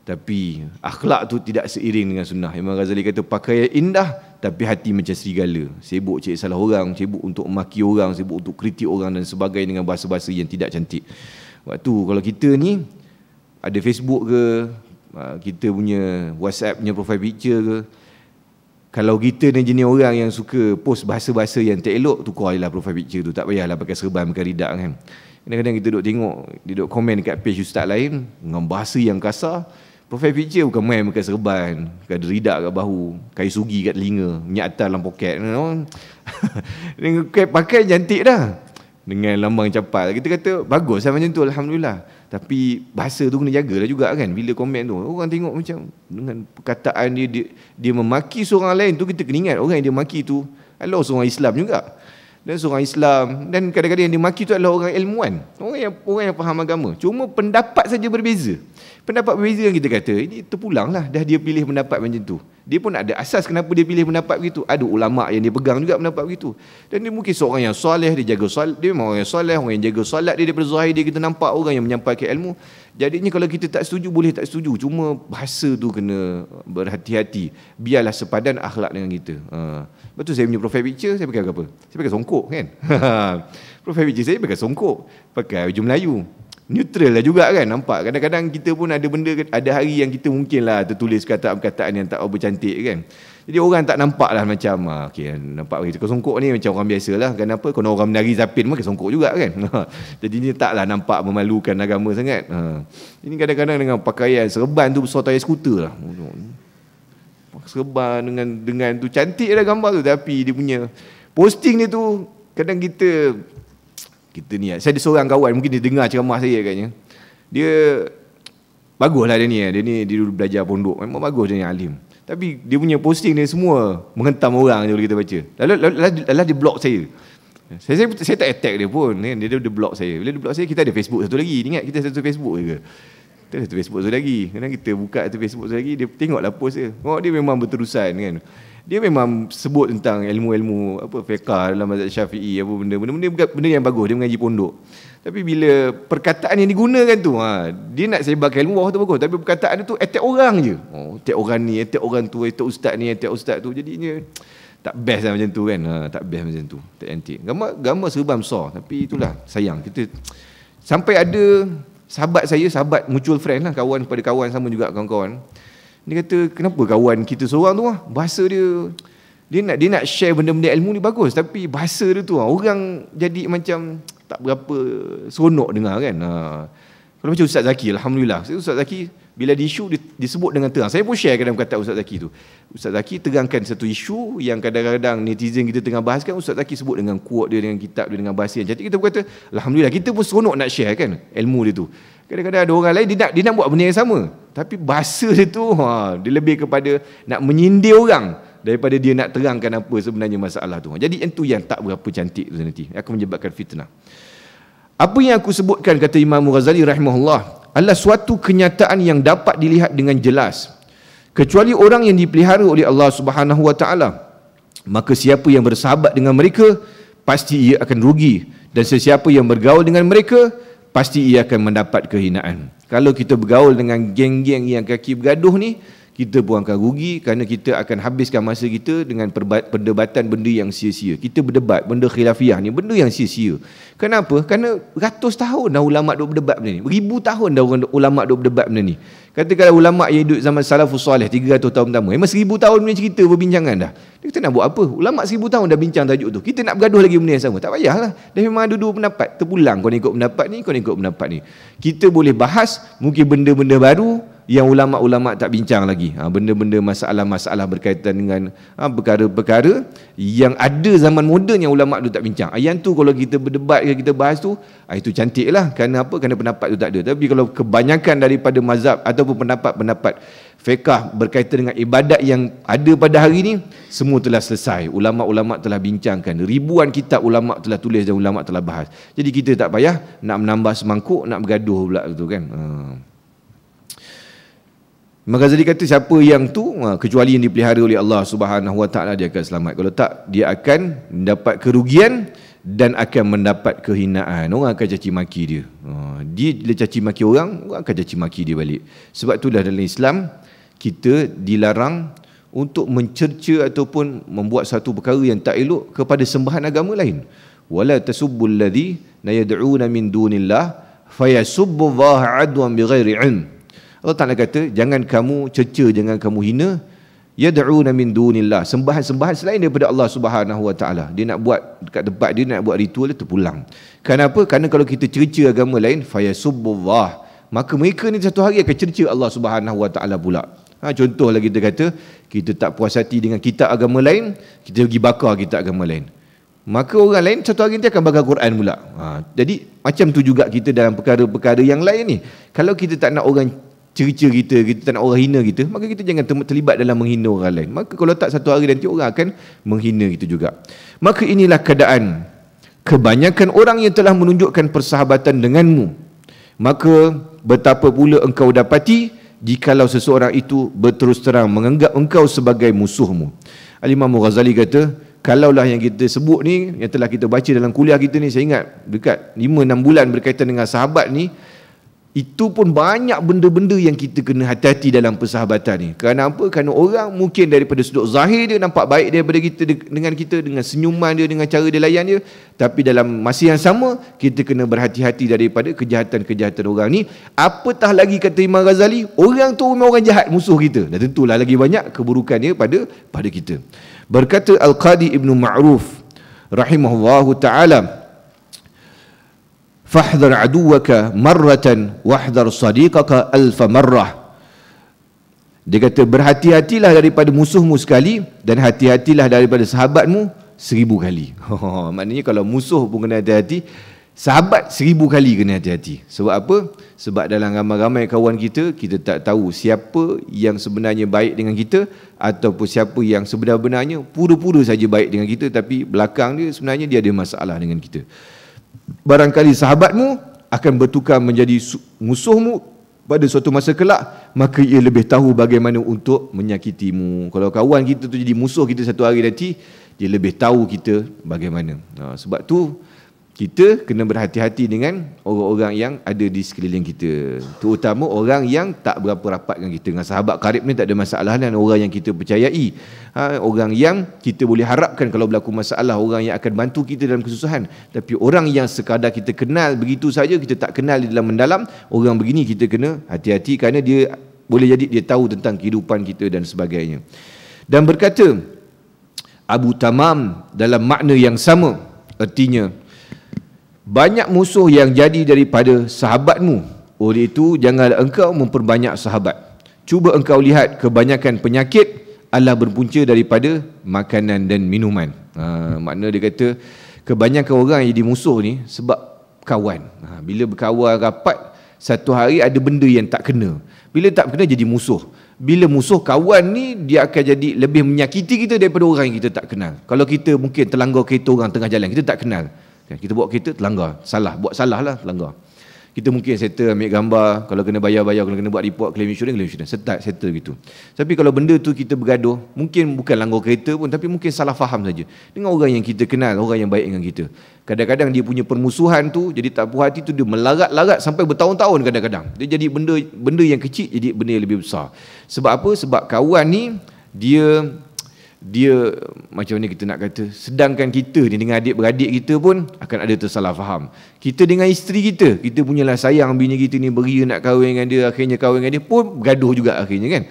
tapi akhlak tu tidak seiring dengan sunnah. Imam Ghazali kata pakaian indah tapi hati macam serigala, sibuk cari salah orang, sibuk untuk maki orang, sibuk untuk kritik orang dan sebagainya dengan bahasa-bahasa yang tidak cantik. Waktu kalau kita ni ada Facebook ke, kita punya WhatsApp punya profile picture ke, kalau kita ni jenis orang yang suka post bahasa-bahasa yang tak elok, tukarlah profile picture tu, tak payahlah pakai serban, pakai ridak kan. Kadang-kadang kita duk tengok, dia duk komen dekat page ustaz lain dengan bahasa yang kasar. Profile picture bukan main pakai serban, pakai ridak kat bahu, kain sugi kat telinga, minyak atar dalam poket. Pakai cantik dah, dengan lambang capal. Kita kata bagus lah macam tu, alhamdulillah. Tapi bahasa tu kena jagalah juga kan. Bila komen tu, orang tengok macam dengan perkataan dia memaki seorang lain tu, kita kena ingat orang yang dia maki tu adalah seorang Islam juga. Dan seorang Islam, dan kadang-kadang yang dia maki tu adalah orang ilmuwan, orang yang faham agama. Cuma pendapat saja berbeza. Pendapat berbeza yang kita kata, ini terpulang lah, dah dia pilih pendapat macam tu. Dia pun ada asas kenapa dia pilih pendapat begitu. Ada ulama' yang dia pegang juga pendapat begitu. Dan dia mungkin seorang yang soleh, dia jaga solat, dia memang orang yang soleh, orang yang jaga solat dia daripada zahir dia, kita nampak orang yang menyampaikan ilmu. Jadinya kalau kita tak setuju, boleh tak setuju. Cuma bahasa tu kena berhati-hati. Biarlah sepadan akhlak dengan kita. Betul, saya punya profile picture, saya pakai apa? Saya pakai songkok kan. Profile picture saya pakai songkok, pakai baju Melayu. Neutral lah juga kan, nampak. Kadang-kadang kita pun ada benda, ada hari yang kita mungkin lah tertulis perkataan yang tak bercantik kan. Jadi orang tak nampak lah macam okay, nampak kita songkok ni macam orang biasa lah. Kenapa? Kalau orang menari zapin pakai songkok juga kan. Jadi ni taklah nampak memalukan agama sangat. Ini kadang-kadang dengan pakaian serban tu besar tayar skuter lah. Serban dengan tu cantik lah gambar tu, tapi dia punya posting dia tu kadang kita ni, saya ada seorang kawan, mungkin dia dengar ceramah saya katnya. Dia baguslah dia dulu belajar pondok, memang bagus dia ni, alim. Tapi dia punya posting dia semua menghentam orang je kalau kita baca. Lalu dia block saya. Saya tak attack dia pun, dia block saya. Bila dia block saya, kita ada Facebook satu lagi. Ingat kita satu Facebook je ke? Kita ada satu Facebook satu lagi. Kadang kita buka satu Facebook satu lagi, dia tengoklah post dia. Dia memang berterusan kan. Dia memang sebut tentang ilmu-ilmu fiqh dalam mazhab Syafi'i, benda yang bagus, dia mengaji pondok. Tapi bila perkataan yang digunakan tu, dia nak sebarkan ilmu bawah tu bagus, tapi perkataan dia tu attack orang je. Attack orang ni, attack orang tu, attack ustaz ni, attack ustaz tu. Jadinya tak best lah macam tu kan. Tak best macam tu. Tak antik. Gambar serban besar, tapi itulah sayang. Kita sampai ada sahabat mutual friend lah, kawan pada kawan sama juga kawan-kawan. Dia kata, kenapa kawan kita seorang tu bahasa dia nak share benda-benda ilmu ni bagus, tapi bahasa dia tu orang jadi macam tak berapa seronok dengar kan. Kalau macam Ustaz Zaki, alhamdulillah, Ustaz Zaki bila di isu disebut dengan terang. Saya pun share kadang kata Ustaz Zaki tu. Ustaz Zaki terangkan satu isu yang kadang-kadang netizen kita tengah bahaskan, Ustaz Zaki sebut dengan quote dia, dengan kitab dia, dengan bahasa yang cantik. Kita pun kata alhamdulillah, kita pun seronok nak share kan ilmu dia tu. Kadang-kadang ada orang lain dia nak buat benda yang sama, tapi bahasa dia tu dia lebih kepada nak menyindir orang daripada dia nak terangkan apa sebenarnya masalah tu. Jadi itu yang tak berapa cantik tu nanti akan menyebabkan fitnah. Apa yang aku sebutkan, kata Imam Ghazali rahimahullah, adalah suatu kenyataan yang dapat dilihat dengan jelas, kecuali orang yang dipelihara oleh Allah Subhanahu wa taala. Maka siapa yang bersahabat dengan mereka pasti ia akan rugi, dan sesiapa yang bergaul dengan mereka pasti ia akan mendapat kehinaan. Kalau kita bergaul dengan geng-geng yang kaki bergaduh ni, kita pun akan rugi kerana kita akan habiskan masa kita dengan perdebatan benda yang sia-sia. Kita berdebat benda khilafiyah ni, benda yang sia-sia. Kenapa? Kerana ratus tahun dah ulama' duk berdebat benda ni. Ribu tahun dah ulama' duk berdebat benda ni. Katakanlah ulama' yang hidup zaman salafus soleh 300 tahun pertama, memang 1000 tahun punya cerita perbincangan dah. Kita nak buat apa? Ulama' 1000 tahun dah bincang tajuk tu. Kita nak bergaduh lagi benda yang sama. Tak payahlah. Dah memang ada dua pendapat. Terpulang, kau ikut pendapat ni, kau ikut pendapat ni. Kita boleh bahas mungkin benda-benda baru yang ulama'-ulama' tak bincang lagi. Benda-benda masalah-masalah berkaitan dengan perkara-perkara yang ada zaman moden yang ulama' tu tak bincang. Yang tu kalau kita berdebat, kita bahas tu, itu cantik lah. Kerana apa? Kerana pendapat tu tak ada. Tapi kalau kebanyakan daripada mazhab ataupun pendapat-pendapat fiqh berkaitan dengan ibadat yang ada pada hari ni, semua telah selesai. Ulama'-ulama' telah bincangkan. Ribuan kitab ulama' telah tulis dan ulama' telah bahas. Jadi kita tak payah nak menambah semangkuk, nak bergaduh pula tu kan. Imam Ghazali kata siapa yang tu kecuali yang dipelihara oleh Allah Subhanahu Wa Taala dia akan selamat. Kalau tak, dia akan mendapat kerugian dan akan mendapat kehinaan. Orang akan caci maki dia. Dia caci maki orang akan caci maki dia balik. Sebab itulah dalam Islam kita dilarang untuk mencerca ataupun membuat satu perkara yang tak elok kepada sembahan agama lain. Wala tasubbul ladzi yad'una min dunillah fayasubbu Allah adwan bighairi ilm. Allah Ta'ala kata, jangan kamu cerca, jangan kamu hina yad'una min dunillah, sembahan-sembahan selain daripada Allah Subhanahu Wa Taala. Dia nak buat dekat tempat dia, nak buat ritual dia, terpulang. Kenapa? Kerana kalau kita cerca agama lain, fayasubbullah, maka mereka ni satu hari akan cerca Allah Subhanahu Wa Taala pula. Contohlah kita kata kita tak puas hati dengan kitab agama lain, kita pergi bakar kitab agama lain, maka orang lain satu hari nanti akan bakar Quran pula. Jadi macam tu juga kita dalam perkara-perkara yang lain ni. Kalau kita tak nak orang cerca kita, kita tak nak orang hina kita, maka kita jangan terlibat dalam menghina orang lain. Maka kalau tak, satu hari nanti orang akan menghina kita juga. Maka inilah keadaan kebanyakan orang yang telah menunjukkan persahabatan denganmu. Maka betapa pula engkau dapati jikalau seseorang itu berterus terang menganggap engkau sebagai musuhmu. Al-Imam Ghazali kata, kalaulah yang kita sebut ni, yang telah kita baca dalam kuliah kita ni, saya ingat dekat 5-6 bulan berkaitan dengan sahabat ni, itu pun banyak benda-benda yang kita kena hati-hati dalam persahabatan ni. Kerana apa? Kerana orang mungkin daripada sudut zahir dia nampak baik daripada kita, dengan senyuman dia, dengan cara dia layan dia, tapi dalam masa yang sama kita kena berhati-hati daripada kejahatan-kejahatan orang ni. Apatah lagi kata Imam Ghazali, orang tu memang orang jahat, musuh kita. Dan tentulah lagi banyak keburukan dia pada kita. Berkata Al-Qadi Ibn Ma'ruf rahimahullahu ta'ala, fahdhar aduwaka marratan wahdhar sadiqaka alfa marrah. Dia kata berhati-hatilah daripada musuhmu sekali dan hati-hatilah daripada sahabatmu 1000 kali. Maknanya kalau musuh pun kena hati-hati, sahabat 1000 kali kena hati-hati. Sebab apa? Sebab dalam ramai-ramai kawan kita, kita tak tahu siapa yang sebenarnya baik dengan kita ataupun siapa yang sebenar-benarnya pura-pura saja baik dengan kita, tapi belakang dia sebenarnya dia ada masalah dengan kita. Barangkali sahabatmu akan bertukar menjadi musuhmu pada suatu masa kelak, maka ia lebih tahu bagaimana untuk menyakitimu. Kalau kawan kita tu jadi musuh kita satu hari nanti, dia lebih tahu kita bagaimana. Sebab tu kita kena berhati-hati dengan orang-orang yang ada di sekeliling kita, terutama orang yang tak berapa rapat dengan kita. Dengan sahabat karib ni tak ada masalah, dan orang yang kita percayai, orang yang kita boleh harapkan kalau berlaku masalah, orang yang akan bantu kita dalam kesusahan. Tapi orang yang sekadar kita kenal begitu saja, kita tak kenal di dalam mendalam, orang begini kita kena hati-hati, kerana dia boleh jadi dia tahu tentang kehidupan kita dan sebagainya. Dan berkata Abu Tamam dalam makna yang sama, artinya banyak musuh yang jadi daripada sahabatmu. Oleh itu janganlah engkau memperbanyak sahabat. Cuba engkau lihat kebanyakan penyakit adalah berpunca daripada makanan dan minuman. Makna dia kata kebanyakan orang yang jadi musuh ni sebab kawan. Bila berkawan rapat, satu hari ada benda yang tak kena. Bila tak kena jadi musuh. Bila musuh, kawan ni dia akan jadi lebih menyakiti kita daripada orang yang kita tak kenal. Kalau kita mungkin terlanggar kereta orang tengah jalan, kita tak kenal, kita bawa kereta terlanggar, salah, buat salah lah, terlanggar. Kita mungkin settle ambil gambar, kalau kena bayar-bayar, kalau kena buat report, claim insurance, settle gitu. Tapi kalau benda tu kita bergaduh, mungkin bukan langgar kereta pun, tapi mungkin salah faham saja dengan orang yang kita kenal, orang yang baik dengan kita. Kadang-kadang dia punya permusuhan tu, jadi tak puas hati tu dia melarat-larat sampai bertahun-tahun kadang-kadang. Dia jadi benda yang kecil jadi benda yang lebih besar. Sebab apa? Sebab kawan ni dia macam mana kita nak kata, sedangkan kita ni dengan adik-beradik kita pun akan ada tersalah faham. Kita dengan isteri kita punyalah sayang bini kita ni, beria nak kahwin dengan dia, akhirnya kahwin dengan dia pun bergaduh juga akhirnya kan.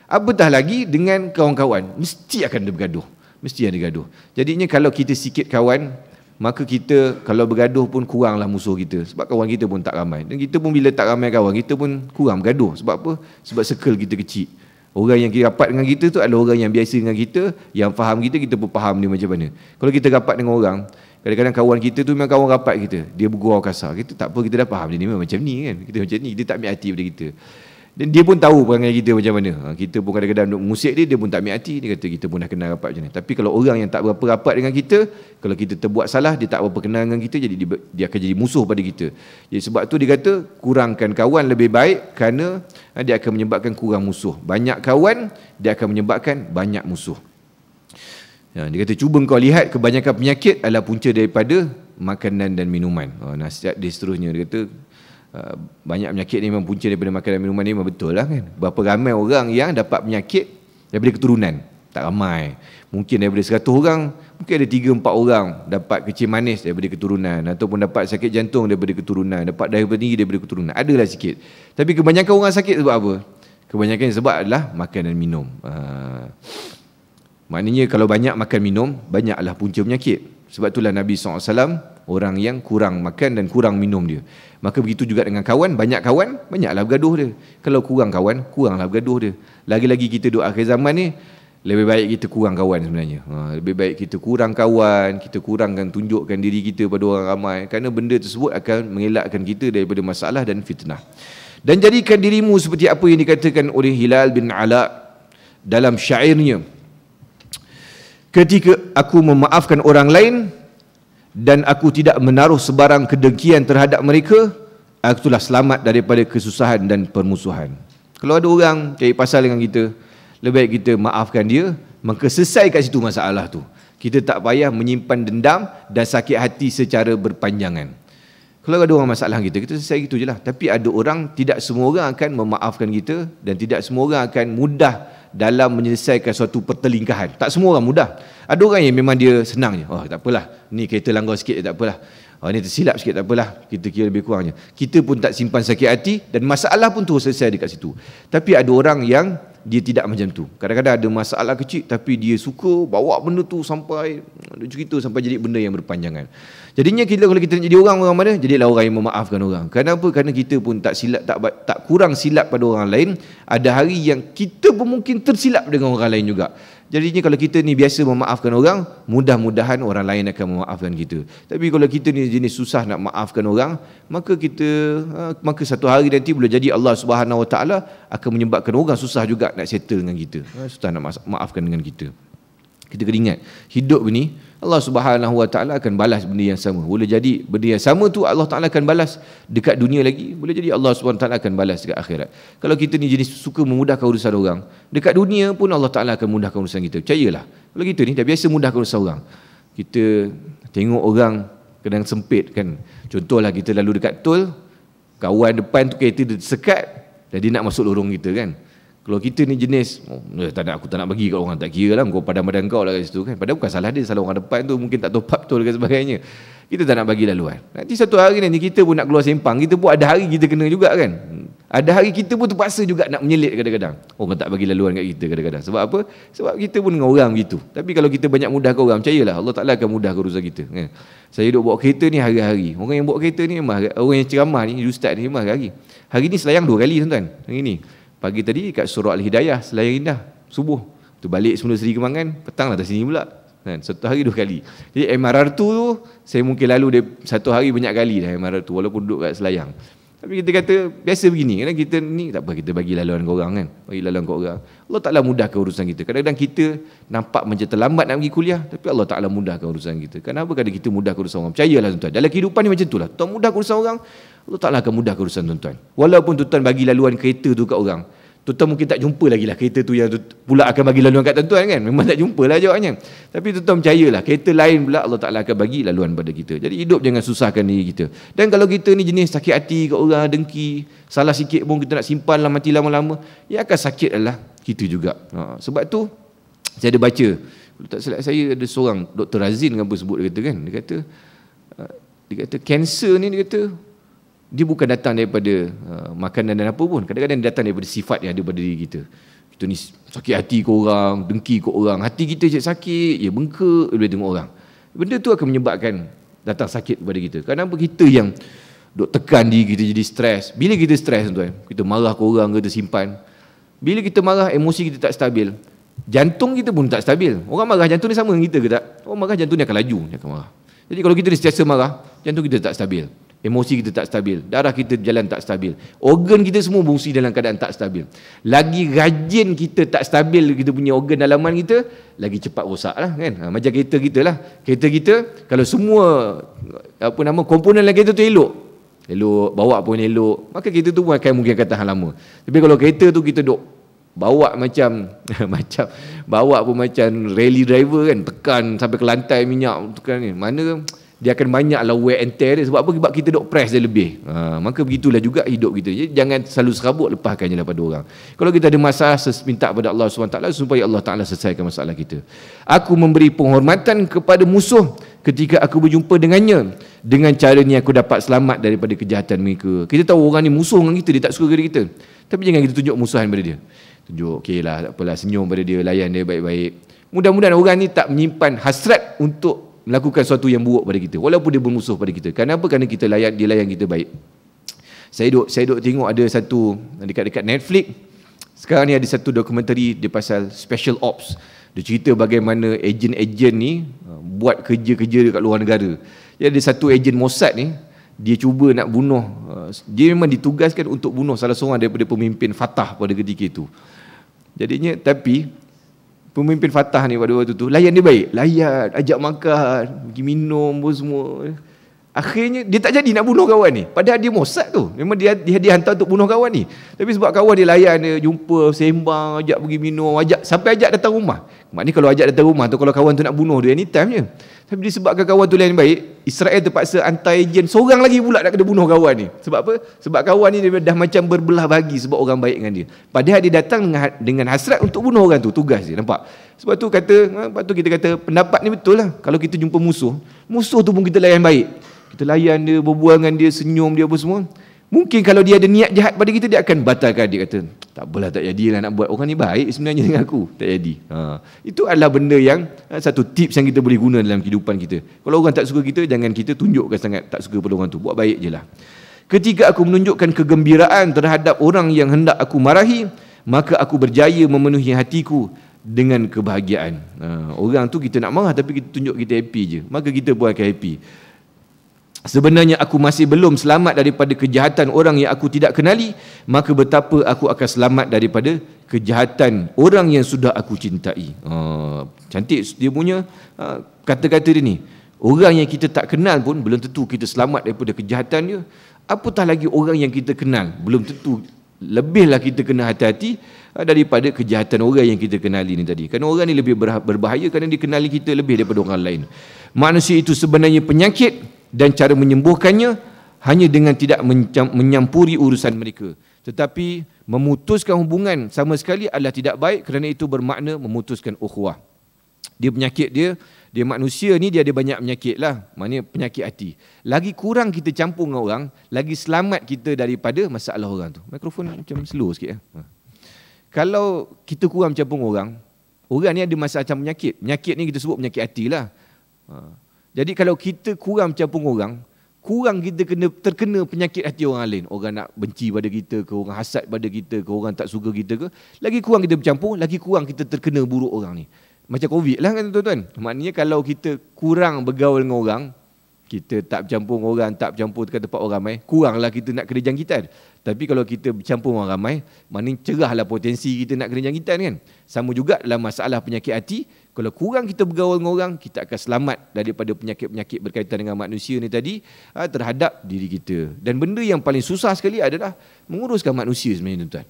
Apatah lagi dengan kawan-kawan, mesti akan ada bergaduh, mesti ada gaduh. Jadinya kalau kita sikit kawan, maka kita kalau bergaduh pun kuranglah musuh kita, sebab kawan kita pun tak ramai. Dan kita pun bila tak ramai kawan, kita pun kurang bergaduh. Sebab apa? Sebab circle kita kecil. Orang yang rapat dengan kita tu adalah orang yang biasa dengan kita, yang faham kita, kita pun faham dia macam mana. Kalau kita rapat dengan orang, kadang-kadang kawan kita tu memang kawan rapat kita, dia bergurau kasar, kita tak apa, kita dah faham dia ni memang macam ni kan, kita macam ni, dia tak ambil hati pada kita. Dan dia pun tahu perangai kita macam mana. Kita pun kadang-kadang duk mengusik dia pun tak ambil hati, dia kata kita pun dah kenal rapat macam ni. Tapi kalau orang yang tak berapa rapat dengan kita, kalau kita terbuat salah, dia tak berapa kenal dengan kita, jadi dia akan jadi musuh pada kita. Jadi sebab tu dia kata kurangkan kawan lebih baik, kerana dia akan menyebabkan kurang musuh. Banyak kawan, dia akan menyebabkan banyak musuh. Dia kata cuba kau lihat, kebanyakan penyakit adalah punca daripada makanan dan minuman. Nasihat dia seterusnya, dia kata banyak penyakit ni memang punca daripada makanan dan minuman ni, memang betul lah kan. Berapa ramai orang yang dapat penyakit daripada keturunan? Tak ramai. Mungkin daripada 100 orang, mungkin ada 3-4 orang dapat kecil manis daripada keturunan, ataupun dapat sakit jantung daripada keturunan, dapat darah tinggi daripada keturunan. Adalah sikit. Tapi kebanyakan orang sakit sebab apa? Kebanyakan sebab adalah makan dan minum. Maknanya kalau banyak makan minum, banyaklah punca penyakit. Sebab itulah Nabi SAW orang yang kurang makan dan kurang minum dia. Maka begitu juga dengan kawan, banyak kawan, banyaklah bergaduh dia. Kalau kurang kawan, kuranglah bergaduh dia. Lagi-lagi kita duduk akhir zaman ni, lebih baik kita kurang kawan sebenarnya. Lebih baik kita kurang kawan, kita kurangkan tunjukkan diri kita pada orang ramai, kerana benda tersebut akan mengelakkan kita daripada masalah dan fitnah. Dan jadikan dirimu seperti apa yang dikatakan oleh Hilal bin Ala dalam syairnya. Ketika aku memaafkan orang lain dan aku tidak menaruh sebarang kedengkian terhadap mereka, aku telah selamat daripada kesusahan dan permusuhan. Kalau ada orang cari pasal dengan kita, lebih baik kita maafkan dia, maka selesai kat situ masalah tu. Kita tak payah menyimpan dendam dan sakit hati secara berpanjangan. Kalau ada orang masalah kita, kita selesai gitu je lah. Tapi ada orang, tidak semua orang akan memaafkan kita, dan tidak semua orang akan mudah dalam menyelesaikan suatu pertelingkahan. Tak semua orang mudah. Ada orang yang memang dia senang je. Oh tak apalah, ni kereta langgar sikit tak apalah. Oh ni tersilap sikit tak apalah. Kita kira lebih kurangnya. Kita pun tak simpan sakit hati dan masalah pun terus selesai dekat situ. Tapi ada orang yang dia tidak macam tu. Kadang-kadang ada masalah kecil tapi dia suka bawa benda tu sampai cerita sampai jadi benda yang berpanjangan. Jadinya kita kalau kita nak jadi orang mana, jadilah orang yang memaafkan orang. Kenapa? Kerana kita pun tak silap, tak kurang silap pada orang lain. Ada hari yang kita pun mungkin tersilap dengan orang lain juga. Jadinya kalau kita ni biasa memaafkan orang, mudah-mudahan orang lain akan memaafkan kita. Tapi kalau kita ni jenis susah nak maafkan orang, maka satu hari nanti boleh jadi Allah Subhanahu Wa Taala akan menyebabkan orang susah juga nak settle dengan kita. Susah nak maafkan dengan kita. Kita kena ingat, hidup ni Allah Subhanahu Wa Taala akan balas benda yang sama. Boleh jadi benda yang sama tu Allah Taala akan balas dekat dunia lagi, boleh jadi Allah Subhanahu Wa Taala akan balas dekat akhirat. Kalau kita ni jenis suka memudahkan urusan orang, dekat dunia pun Allah Taala akan mudahkan urusan kita. Percayalah. Kalau kita ni dah biasa mudahkan urusan orang, kita tengok orang kadang sempit kan. Contohlah kita lalu dekat tol, kawan depan tu kereta dia tersekat dan dia nak masuk lorong kita kan. Kalau kita ni jenis aku tak nak bagi kat orang, tak kira lah kau padam-padam kau lah kat situ kan. Padahal bukan salah dia, salah orang depan tu, mungkin tak top up tol dan sebagainya. Kita tak nak bagi laluan. Nanti satu hari nanti kita pun nak keluar sempang, kita pun ada hari kita kena juga kan. Ada hari kita pun terpaksa juga nak menyelit kadang-kadang. Orang tak bagi laluan kat kita kadang-kadang. Sebab apa? Sebab kita pun dengan orang gitu. Tapi kalau kita banyak mudah ke orang, percayalah Allah Ta'ala akan mudah ke urusan kita kan. Saya duduk bawa kereta ni hari-hari. Orang yang bawa kereta ni memang, orang yang ceramah ni, ustaz ni memang hari. Hari ni selayang 2 kali tuan-tuan. Hari ni pagi tadi kat Surah Al-Hidayah, selayang indah, subuh. Tu balik semula Seri Kemangan, petang lah atas sini pula. Kan? Satu hari 2 kali. Jadi MRR tu saya mungkin lalu dia satu hari banyak kali dah MRR tu, walaupun duduk kat Selayang. Tapi kita kata biasa begini, kan kita ni tak apa, kita bagi laluan ke orang kan. Bagi laluan ke orang. Allah Ta'ala mudahkan urusan kita. Kadang-kadang kita nampak macam terlambat nak pergi kuliah, tapi Allah Ta'ala mudahkan urusan kita. Kenapa? Kerana kita mudahkan urusan orang. Percayalah tuan-tuan. Dalam kehidupan ni macam itulah. Tuan mudahkan urusan orang, Allah Ta'ala akan mudahkan urusan tuan-tuan. Walaupun tuan-tuan bagi laluan kereta tu kat orang, tuan-tuan mungkin tak jumpa lagi lah kereta tu yang pula akan bagi laluan kat tuan-tuan kan. Memang tak jumpa lah jawabnya. Tapi tuan-tuan percayalah, kereta lain pula Allah Ta'ala akan bagi laluan pada kita. Jadi hidup jangan susahkan diri kita. Dan kalau kita ni jenis sakit hati kat orang, dengki, salah sikit pun kita nak simpan lah mati lama-lama, ya akan sakit adalah kita juga. Sebab tu saya ada baca, kalau tak silap saya ada seorang Dr. Razin apa sebut dia kata kan, dia kata kanser ni dia kata dia bukan datang daripada makanan dan apa pun. Kadang-kadang dia datang daripada sifat yang ada pada diri kita. Kita ni sakit hati ke orang, dengki ke orang, hati kita je sakit, ya bengkak bila tengok orang. Benda tu akan menyebabkan datang sakit kepada kita. Kenapa kita yang duk tekan diri kita jadi stres? Bila kita stres tuan, kita marah ke orang, kita simpan. Bila kita marah, emosi kita tak stabil. Jantung kita pun tak stabil. Orang marah, jantung ni sama dengan kita ke tak? Orang marah, jantung ni akan laju, dia akan marah. Jadi kalau kita ni sentiasa marah, jantung kita tak stabil. Emosi kita tak stabil, darah kita berjalan tak stabil, organ kita semua berfungsi dalam keadaan tak stabil. Lagi rajin kita tak stabil kita punya organ dalaman kita, lagi cepat rosak lah kan. Macam kereta kita lah. Kereta kita kalau semua komponen dalam kereta tu elok, bawa pun elok, maka kereta tu pun mungkin akan tahan lama. Tapi kalau kereta tu kita duk bawa macam bawa pun macam rally driver kan, tekan sampai ke lantai minyak tekan ni, mana dia akan banyaklah wear and tear dia. Sebab apa? Sebab kita duk press dia lebih. Maka begitulah juga hidup kita. Jadi jangan selalu serabut, lepaskan je pada orang. Kalau kita ada masalah, minta kepada Allah SWT supaya Allah Ta'ala selesaikan masalah kita. Aku memberi penghormatan kepada musuh ketika aku berjumpa dengannya. Dengan cara ni aku dapat selamat daripada kejahatan mereka. Kita tahu orang ni musuh dengan kita, dia tak suka dengan kita. Tapi jangan kita tunjuk musuhan pada dia. Tunjuk, okey lah, tak apalah, senyum pada dia, layan dia baik-baik. Mudah-mudahan orang ni tak menyimpan hasrat untuk melakukan sesuatu yang buruk pada kita, walaupun dia bermusuh pada kita. Kenapa? Kerana dia layan kita baik. Saya duk tengok ada satu dekat Netflix. Sekarang ni ada satu dokumentari dia pasal special ops. Dia cerita bagaimana ejen-ejen ni buat kerja-kerja dekat luar negara. Jadi ada satu ejen Mossad ni, dia cuba nak bunuh, dia memang ditugaskan untuk bunuh salah seorang daripada pemimpin Fatah pada ketika itu. Jadinya, tapi pemimpin Fatah ni pada waktu tu layan dia baik, layan, ajak makan, pergi minum pun semua. Akhirnya dia tak jadi nak bunuh kawan ni. Padahal dia Mossad tu, memang dia hantar untuk bunuh kawan ni. Tapi sebab kawan dia layan dia, jumpa, sembang, ajak pergi minum, sampai ajak datang rumah. Maknanya kalau ajak datang rumah tu, kalau kawan tu nak bunuh dia anytime je. Tapi disebabkan kawan tu lain baik, Israel terpaksa hantar ejen seorang lagi pula nak kena bunuh kawan ni. Sebab apa? Sebab kawan ni dia dah macam berbelah bagi sebab orang baik dengan dia. Padahal dia datang dengan hasrat untuk bunuh orang tu, tugas dia, nampak? Sebab tu kita kata pendapat ni betul lah. Kalau kita jumpa musuh tu pun kita layan baik. Kita layan dia, berbual dengan dia, senyum dia apa semua. Mungkin kalau dia ada niat jahat pada kita, dia akan batalkan. Dia kata, tak apalah, tak jadilah nak buat. Orang ni baik sebenarnya dengan aku. Tak jadi. Itu adalah benda yang, satu tips yang kita boleh guna dalam kehidupan kita. Kalau orang tak suka kita, jangan kita tunjukkan sangat tak suka pada orang tu. Buat baik je lah. Ketika aku menunjukkan kegembiraan terhadap orang yang hendak aku marahi, maka aku berjaya memenuhi hatiku dengan kebahagiaan. Orang tu kita nak marah, tapi kita tunjuk kita happy je, maka kita pun akan happy. Sebenarnya aku masih belum selamat daripada kejahatan orang yang aku tidak kenali, maka betapa aku akan selamat daripada kejahatan orang yang sudah aku cintai. Cantik dia punya kata-kata dia ni. Orang yang kita tak kenal pun belum tentu kita selamat daripada kejahatan dia. Apatah lagi orang yang kita kenal, belum tentu, lebihlah kita kena hati-hati daripada kejahatan orang yang kita kenali ni tadi. Kerana orang ni lebih berbahaya kerana dia kenali kita lebih daripada orang lain. Manusia itu sebenarnya penyakit, dan cara menyembuhkannya hanya dengan tidak menyampuri urusan mereka. Tetapi memutuskan hubungan sama sekali adalah tidak baik, kerana itu bermakna memutuskan ukhuwah. Dia penyakit dia manusia ni, dia ada banyak penyakit lah. Maknanya penyakit hati. Lagi kurang kita campur dengan orang, lagi selamat kita daripada masalah orang tu. Mikrofon macam slow sikit. Kalau kita kurang campur orang ni ada macam penyakit. Penyakit ni kita sebut penyakit hati lah. Jadi kalau kita kurang campur orang, kurang kita terkena penyakit hati orang lain. Orang nak benci pada kita ke, orang hasad pada kita ke, orang tak suka kita ke, lagi kurang kita bercampur, lagi kurang kita terkena buruk orang ni. Macam COVID lah kan tuan-tuan. Maknanya kalau kita kurang bergaul dengan orang, kita tak bercampur dengan orang, tak bercampur dekat tempat orang ramai, kuranglah kita nak kena jangkitan. Tapi kalau kita bercampur orang ramai, maknanya cerahlah potensi kita nak kena jangkitan kan. Sama juga dalam masalah penyakit hati, kalau kurang kita bergaul dengan orang, kita akan selamat daripada penyakit-penyakit berkaitan dengan manusia ni tadi terhadap diri kita. Dan benda yang paling susah sekali adalah menguruskan manusia sebenarnya tuan-tuan.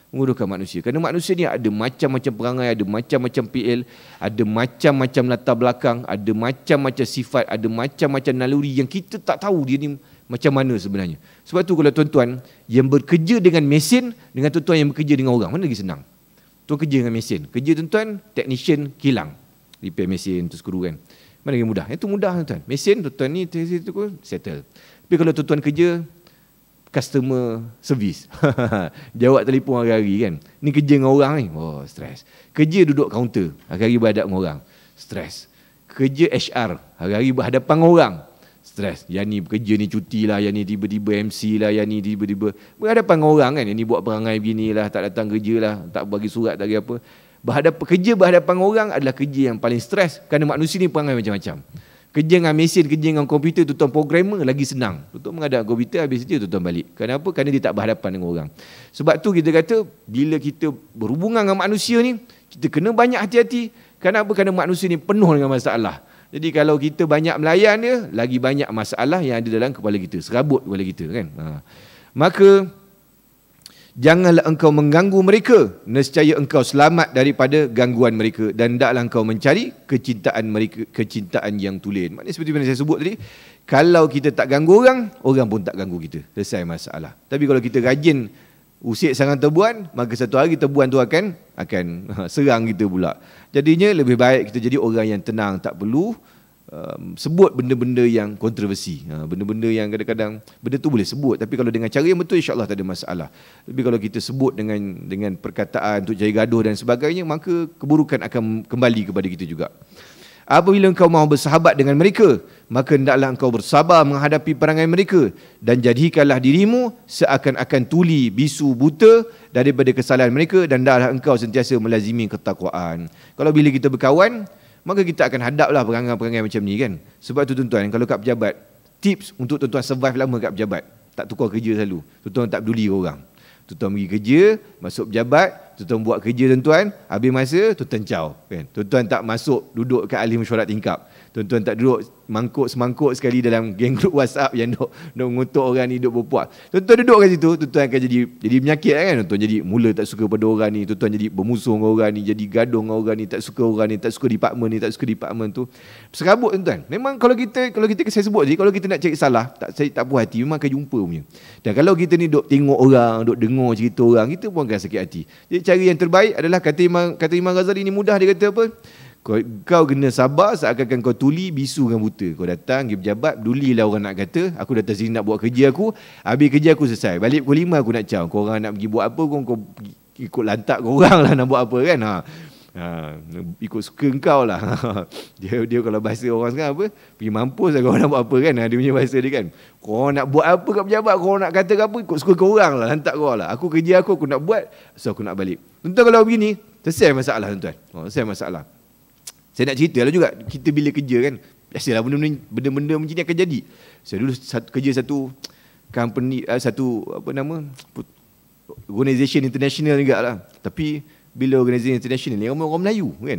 Menguruskan manusia. Kerana manusia ni ada macam-macam perangai, ada macam-macam PL, ada macam-macam latar belakang, ada macam-macam sifat, ada macam-macam naluri yang kita tak tahu dia ni macam mana sebenarnya. Sebab tu kalau tuan-tuan yang bekerja dengan mesin dengan tuan-tuan yang bekerja dengan orang, mana lagi senang? Tuan kerja dengan mesin. Kerja tuan-tuan, technician kilang. Repair mesin tu skru kan. Mana lagi mudah? Itu mudah tuan-tuan. Mesin tuan-tuan ni settle. Tapi kalau tuan-tuan kerja customer service. Jawab telefon hari-hari kan. Ni kerja dengan orang ni. Oh, stres. Kerja duduk kaunter. Hari-hari berhadap dengan orang. Stres. Kerja HR. Hari-hari berhadapan dengan orang. Stres. Yang ni bekerja ni cuti lah, yang ni tiba-tiba MC lah, yang ni tiba-tiba berhadapan dengan orang kan. Yang ni buat perangai begini lah, tak datang kerja lah, tak bagi surat, tak bagi apa. Kerja berhadapan dengan orang adalah kerja yang paling stres kerana manusia ni perangai macam-macam. Kerja dengan mesin, kerja dengan komputer, tuan programmer lagi senang. Tuan menghadap komputer, habis saja tuan balik. Kenapa? Kerana dia tak berhadapan dengan orang. Sebab tu kita kata, bila kita berhubungan dengan manusia ni, kita kena banyak hati-hati. Kenapa? Kerana manusia ni penuh dengan masalah. Jadi kalau kita banyak melayan dia, lagi banyak masalah yang ada dalam kepala kita, serabut kepala kita kan. Maka janganlah engkau mengganggu mereka, nescaya engkau selamat daripada gangguan mereka, dan hendaklah engkau mencari kecintaan mereka, kecintaan yang tulen. Maknanya seperti yang saya sebut tadi, kalau kita tak ganggu orang, orang pun tak ganggu kita. Selesai masalah. Tapi kalau kita rajin usik sarang tebuan, maka satu hari tebuan tu akan serang kita pula. Jadinya lebih baik kita jadi orang yang tenang, tak perlu sebut benda-benda yang kontroversi. Benda-benda yang kadang-kadang benda tu boleh sebut, tapi kalau dengan cara yang betul, insya-Allah tak ada masalah. Tapi kalau kita sebut dengan perkataan untuk cari gaduh dan sebagainya, maka keburukan akan kembali kepada kita juga. Apabila engkau mahu bersahabat dengan mereka, maka hendaklah engkau bersabar menghadapi perangai mereka, dan jadikanlah dirimu seakan-akan tuli, bisu, buta daripada kesalahan mereka, dan hendaklah engkau sentiasa melazimi ketakwaan. Kalau bila kita berkawan, maka kita akan hadaplah perangai-perangai macam ni kan. Sebab tu tuan-tuan, kalau kat pejabat, tips untuk tuan-tuan survive lama kat pejabat, tak tukar kerja selalu. Tuan-tuan tak peduli orang. Tuan-tuan pergi kerja, masuk pejabat, tuan-tuan buat kerja tuan-tuan, habis masa tuan-tuan caw kan. Tuan-tuan tak masuk duduk kat ahli mesyuarat tingkap. Tuan-tuan tak duduk semangkuk sekali dalam geng group WhatsApp yang duk mengutuk orang ni, duk berpuak. Tuan-tuan duduk kat situ, tuan-tuan akan jadi penyakit kan. Tuan-tuan jadi mula tak suka pada orang ni, tuan-tuan jadi bermusuh dengan orang ni, jadi gaduh dengan orang ni, tak suka orang ni, tak suka departmen ni, tak suka departmen tu. Serabut tuan-tuan. Memang kalau kita saya sebut tadi, kalau kita nak cari salah, tak puas hati, memang akan jumpa punya. Dan kalau kita ni duk tengok orang, duk dengar cerita orang, kita pun akan sakit hati. Jadi cara yang terbaik adalah kata Imam Ghazali ni mudah, dia kata apa? Kau kena sabar seakan-akan kau tuli, bisu dengan buta. Kau datang pergi pejabat, pedulilah orang nak kata, aku datang sini nak buat kerja aku, habis kerja aku selesai, balik pukul 5 aku nak caw. Kau orang nak pergi buat apa, kau ikut lantak kau orang lah nak buat apa kan. Ikut suka engkau lah. Dia kalau bahasa orang sekarang apa, pergi mampus lah kau nak buat apa kan. Dia punya bahasa dia kan, kau nak buat apa kat pejabat, kau nak kata apa, ikut suka kau orang lah, lantak kau lah. Aku kerja aku nak buat, so aku nak balik. Tuan-tuan kalau begini, selesai masalah tuan-tuan. Selesai masalah. Saya nak cerita lah juga, kita bila kerja kan, biasalah benda-benda macam ni akan jadi. Saya dulu kerja satu company, organisation international juga lah. Tapi bila organisasi international ni orang Melayu kan,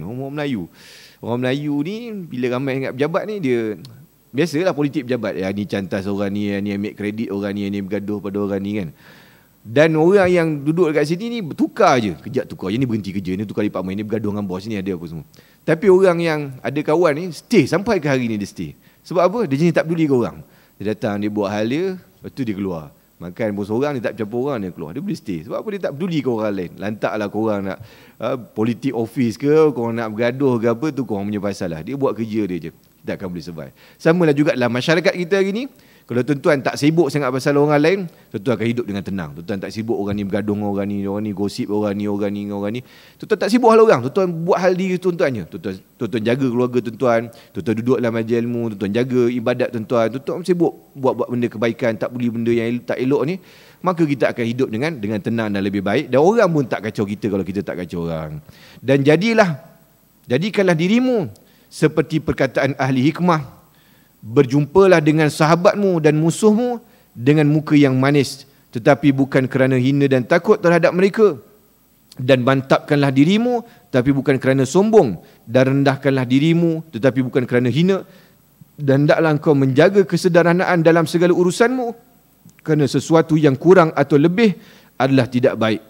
orang Melayu ni bila ramai ingat pejabat ni, dia biasalah politik pejabat, ni cantas orang ni ambil kredit orang ni bergaduh pada orang ni kan. Dan orang yang duduk dekat sini ni bertukar je, kejap tukar, yang ni berhenti kerja, ni tukar department, ni bergaduh dengan bos, ni ada apa semua. Tapi orang yang ada kawan ni stay sampai ke hari ni, dia stay. Sebab apa? Dia jenis tak peduli ke orang. Dia datang, dia buat hal dia, lepas tu dia keluar. Makan bos orang, dia tak campur orang, dia keluar. Dia boleh stay. Sebab apa? Dia tak peduli ke orang lain. Lantaklah korang nak politik office ke, korang nak bergaduh ke apa, tu korang punya pasal lah. Dia buat kerja dia je. Kita akan boleh survive. Sama lah juga dalam masyarakat kita hari ni. Kalau tuan-tuan tak sibuk sangat pasal orang lain, tuan-tuan akan hidup dengan tenang. Tuan-tuan tak sibuk orang ni bergaduh dengan orang ni gosip orang ni. Tuan-tuan tak sibuk hal orang. Tuan-tuan buat hal diri tuan-tuan je. Tuan-tuan jaga keluarga tuan-tuan. Tuan-tuan duduk dalam majlis ilmu. Tuan-tuan jaga ibadat tuan-tuan. Tuan-tuan sibuk buat benda kebaikan, tak boleh benda yang tak elok ni. Maka kita akan hidup dengan tenang dan lebih baik. Dan orang pun tak kacau kita kalau kita tak kacau orang. Dan jadikanlah dirimu seperti perkataan ahli hikmah. Berjumpalah dengan sahabatmu dan musuhmu dengan muka yang manis tetapi bukan kerana hina dan takut terhadap mereka, dan mantapkanlah dirimu tapi bukan kerana sombong, dan rendahkanlah dirimu tetapi bukan kerana hina, dan hendaklah engkau menjaga kesederhanaan dalam segala urusanmu, kerana sesuatu yang kurang atau lebih adalah tidak baik.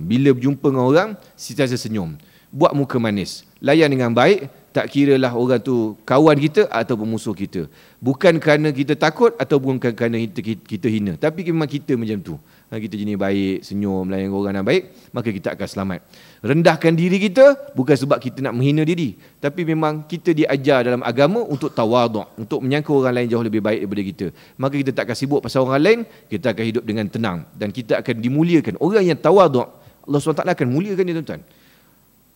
Bila berjumpa dengan orang, sentiasa senyum, buat muka manis, layan dengan baik, tak kiralah orang tu kawan kita ataupun musuh kita. Bukan kerana kita takut ataupun bukan kerana kita hina, tapi memang kita macam tu. Kita jenis baik, senyum, layan orang yang baik, maka kita akan selamat. Rendahkan diri kita bukan sebab kita nak menghina diri, tapi memang kita diajar dalam agama untuk tawaduk, untuk menyangka orang lain jauh lebih baik daripada kita. Maka kita tak akan sibuk pasal orang lain, kita akan hidup dengan tenang dan kita akan dimuliakan. Orang yang tawaduk, Allah SWT akan muliakan dia, tuan-tuan.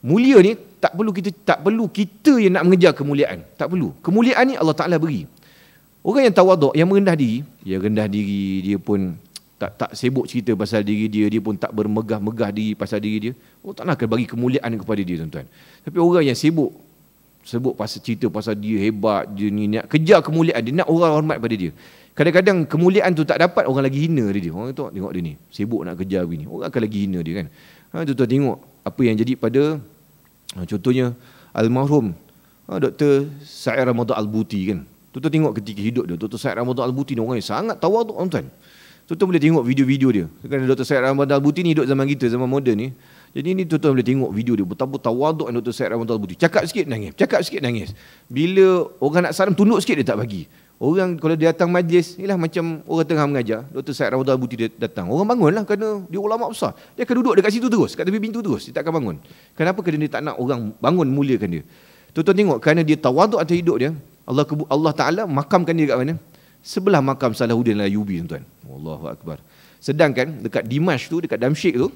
Mulia ni tak perlu kita yang nak mengejar kemuliaan. Tak perlu. Kemuliaan ni Allah Ta'ala beri. Orang yang tawaduk, yang merendah diri, dia pun tak sibuk cerita pasal diri dia, dia pun tak bermegah-megah diri pasal diri dia. Allah Ta'ala akan bagi kemuliaan kepada dia, tuan-tuan. Tapi orang yang sibuk pasal cerita pasal dia hebat, dia ni nak kejar kemuliaan, dia nak orang hormat pada dia. Kadang-kadang kemuliaan tu tak dapat, orang lagi hina dia. Orang tu tengok dia ni, sibuk nak kejar begini, orang akan lagi hina dia kan. Tuan-tuan tengok apa yang jadi pada contohnya almarhum Dr. Sa'id Ramadan Al-Buti kan. Tuan-tuan tengok ketika hidup dia, Dr. Sa'id Ramadan Al-Buti ni orang yang sangat tawaduk, tuan-tuan. Tuan-tuan boleh tengok video-video dia. Kerana Dr. Sa'id Ramadan Al-Buti ni hidup zaman kita, zaman moden ni. Jadi ni tuan-tuan boleh tengok video dia, betapa tawaduk Dr. Sa'id Ramadan Al-Buti. Cakap sikit nangis. Bila orang nak salam, tunduk sikit dia tak bagi. Orang kalau dia datang majlis, inilah macam orang tengah mengajar, Dr. Sa'id Ramadan Al-Buti dia datang. Orang bangunlah kerana dia ulama besar. Dia akan duduk dekat situ terus, kat tepi pintu terus. Dia tak akan bangun. Kenapa? Kerana dia tak nak orang bangun muliakan dia. Tuan-tuan tengok, kerana dia tawaduk atas hidup dia, Allah Ta'ala makamkan dia kat mana? Sebelah makam Salahuddin Al-Ayyubi, tuan-tuan. Allahu Akbar. Sedangkan dekat Dimash tu, dekat Damsyik tu,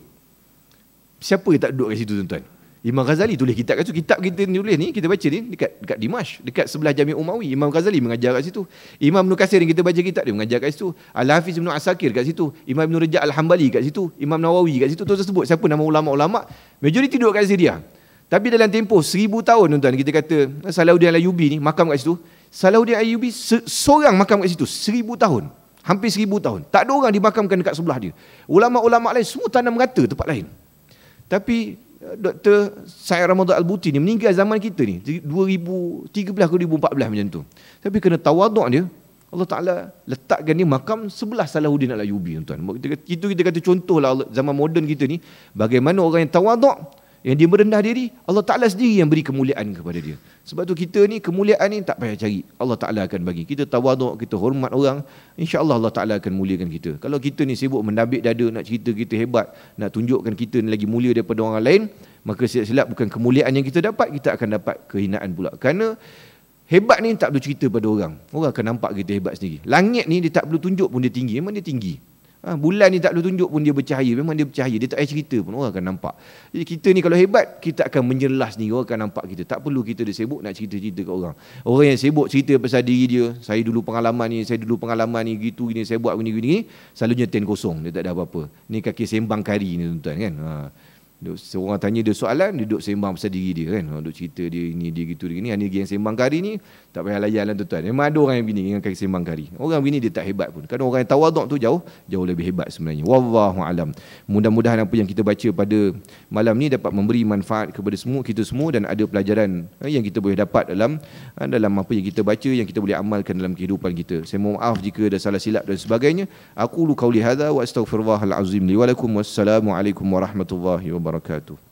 siapa yang tak duduk kat situ, tuan-tuan? Imam Ghazali tulis kitab kat situ. Kitab kita tulis ni, kita baca ni dekat Dimash, dekat sebelah Jami' Umawi. Imam Ghazali mengajar kat situ. Imam Ibn Katsir yang kita baca kitab dia mengajar kat situ. Al-Hafiz Ibn Asakir kat situ. Imam Ibn Rajab Al-Hambali kat situ. Imam Nawawi kat situ. Tuan sebut siapa nama ulama-ulama, majoriti duduk kat Syria. Tapi dalam tempoh 1000 tahun, tuan-tuan, kita kata Salahuddin Al-Ayyubi ni makam kat situ. Salahuddin Al-Ayyubi seorang makam kat situ 1000 tahun. Hampir 1000 tahun. Tak ada orang dimakamkan dekat sebelah dia. Ulama-ulama lain semua tanam rata tempat lain. Tapi Dr. Sa'id Ramadan Al-Buti ni meninggal zaman kita ni 2013 ke 2014 macam tu. Tapi kena tawaduk dia, Allah Ta'ala letakkan dia makam sebelah Salahuddin Al-Ayyubi, tuan. Itu kita kata contohlah zaman moden kita ni, bagaimana orang yang tawaduk, yang dia merendah diri, Allah Ta'ala sendiri yang beri kemuliaan kepada dia. Sebab tu kita ni, kemuliaan ni tak payah cari, Allah Ta'ala akan bagi. Kita tawaduk, kita hormat orang, insya-Allah Allah Ta'ala akan muliakan kita. Kalau kita ni sibuk mendabik dada, nak cerita kita hebat, nak tunjukkan kita ni lagi mulia daripada orang lain, maka silap bukan kemuliaan yang kita dapat, kita akan dapat kehinaan pula. Kerana hebat ni tak perlu cerita pada orang, orang akan nampak kita hebat sendiri. Langit ni dia tak perlu tunjuk pun dia tinggi, memang dia tinggi. Bulan ni tak perlu tunjuk pun dia bercahaya, memang dia bercahaya. Dia tak payah cerita pun orang akan nampak. Jadi kita ni kalau hebat, kita akan menjelas ni, orang akan nampak kita. Tak perlu kita dia sibuk nak cerita-cerita kat orang. Orang yang sibuk cerita pasal diri dia, saya dulu pengalaman ni, gitu gini, saya buat gini, selalunya 10-0, dia tak ada apa-apa. Ni kaki sembang kari ni, tuan-tuan kan. Seorang tanya dia soalan, dia duduk sembang pasal diri dia kan. Duduk cerita dia ini, dia gitu, dia gini. Ini yang sembang kari ni, tak payah layan lah, tuan-tuan. Memang ada orang yang bini dengan kaki sembang kari. Orang bini dia tak hebat pun. Kerana orang yang tawaduk tu jauh lebih hebat sebenarnya. Wallahu alam. Mudah-mudahan apa yang kita baca pada malam ni dapat memberi manfaat kepada kita semua, dan ada pelajaran yang kita boleh dapat dalam apa yang kita baca, yang kita boleh amalkan dalam kehidupan kita. Saya mohon maaf jika ada salah silap dan sebagainya. Aqulu qauli hadza wa astaghfirullahal azim li wa lakum. Wassalamualaikum warahmatullahi wabarakatuh.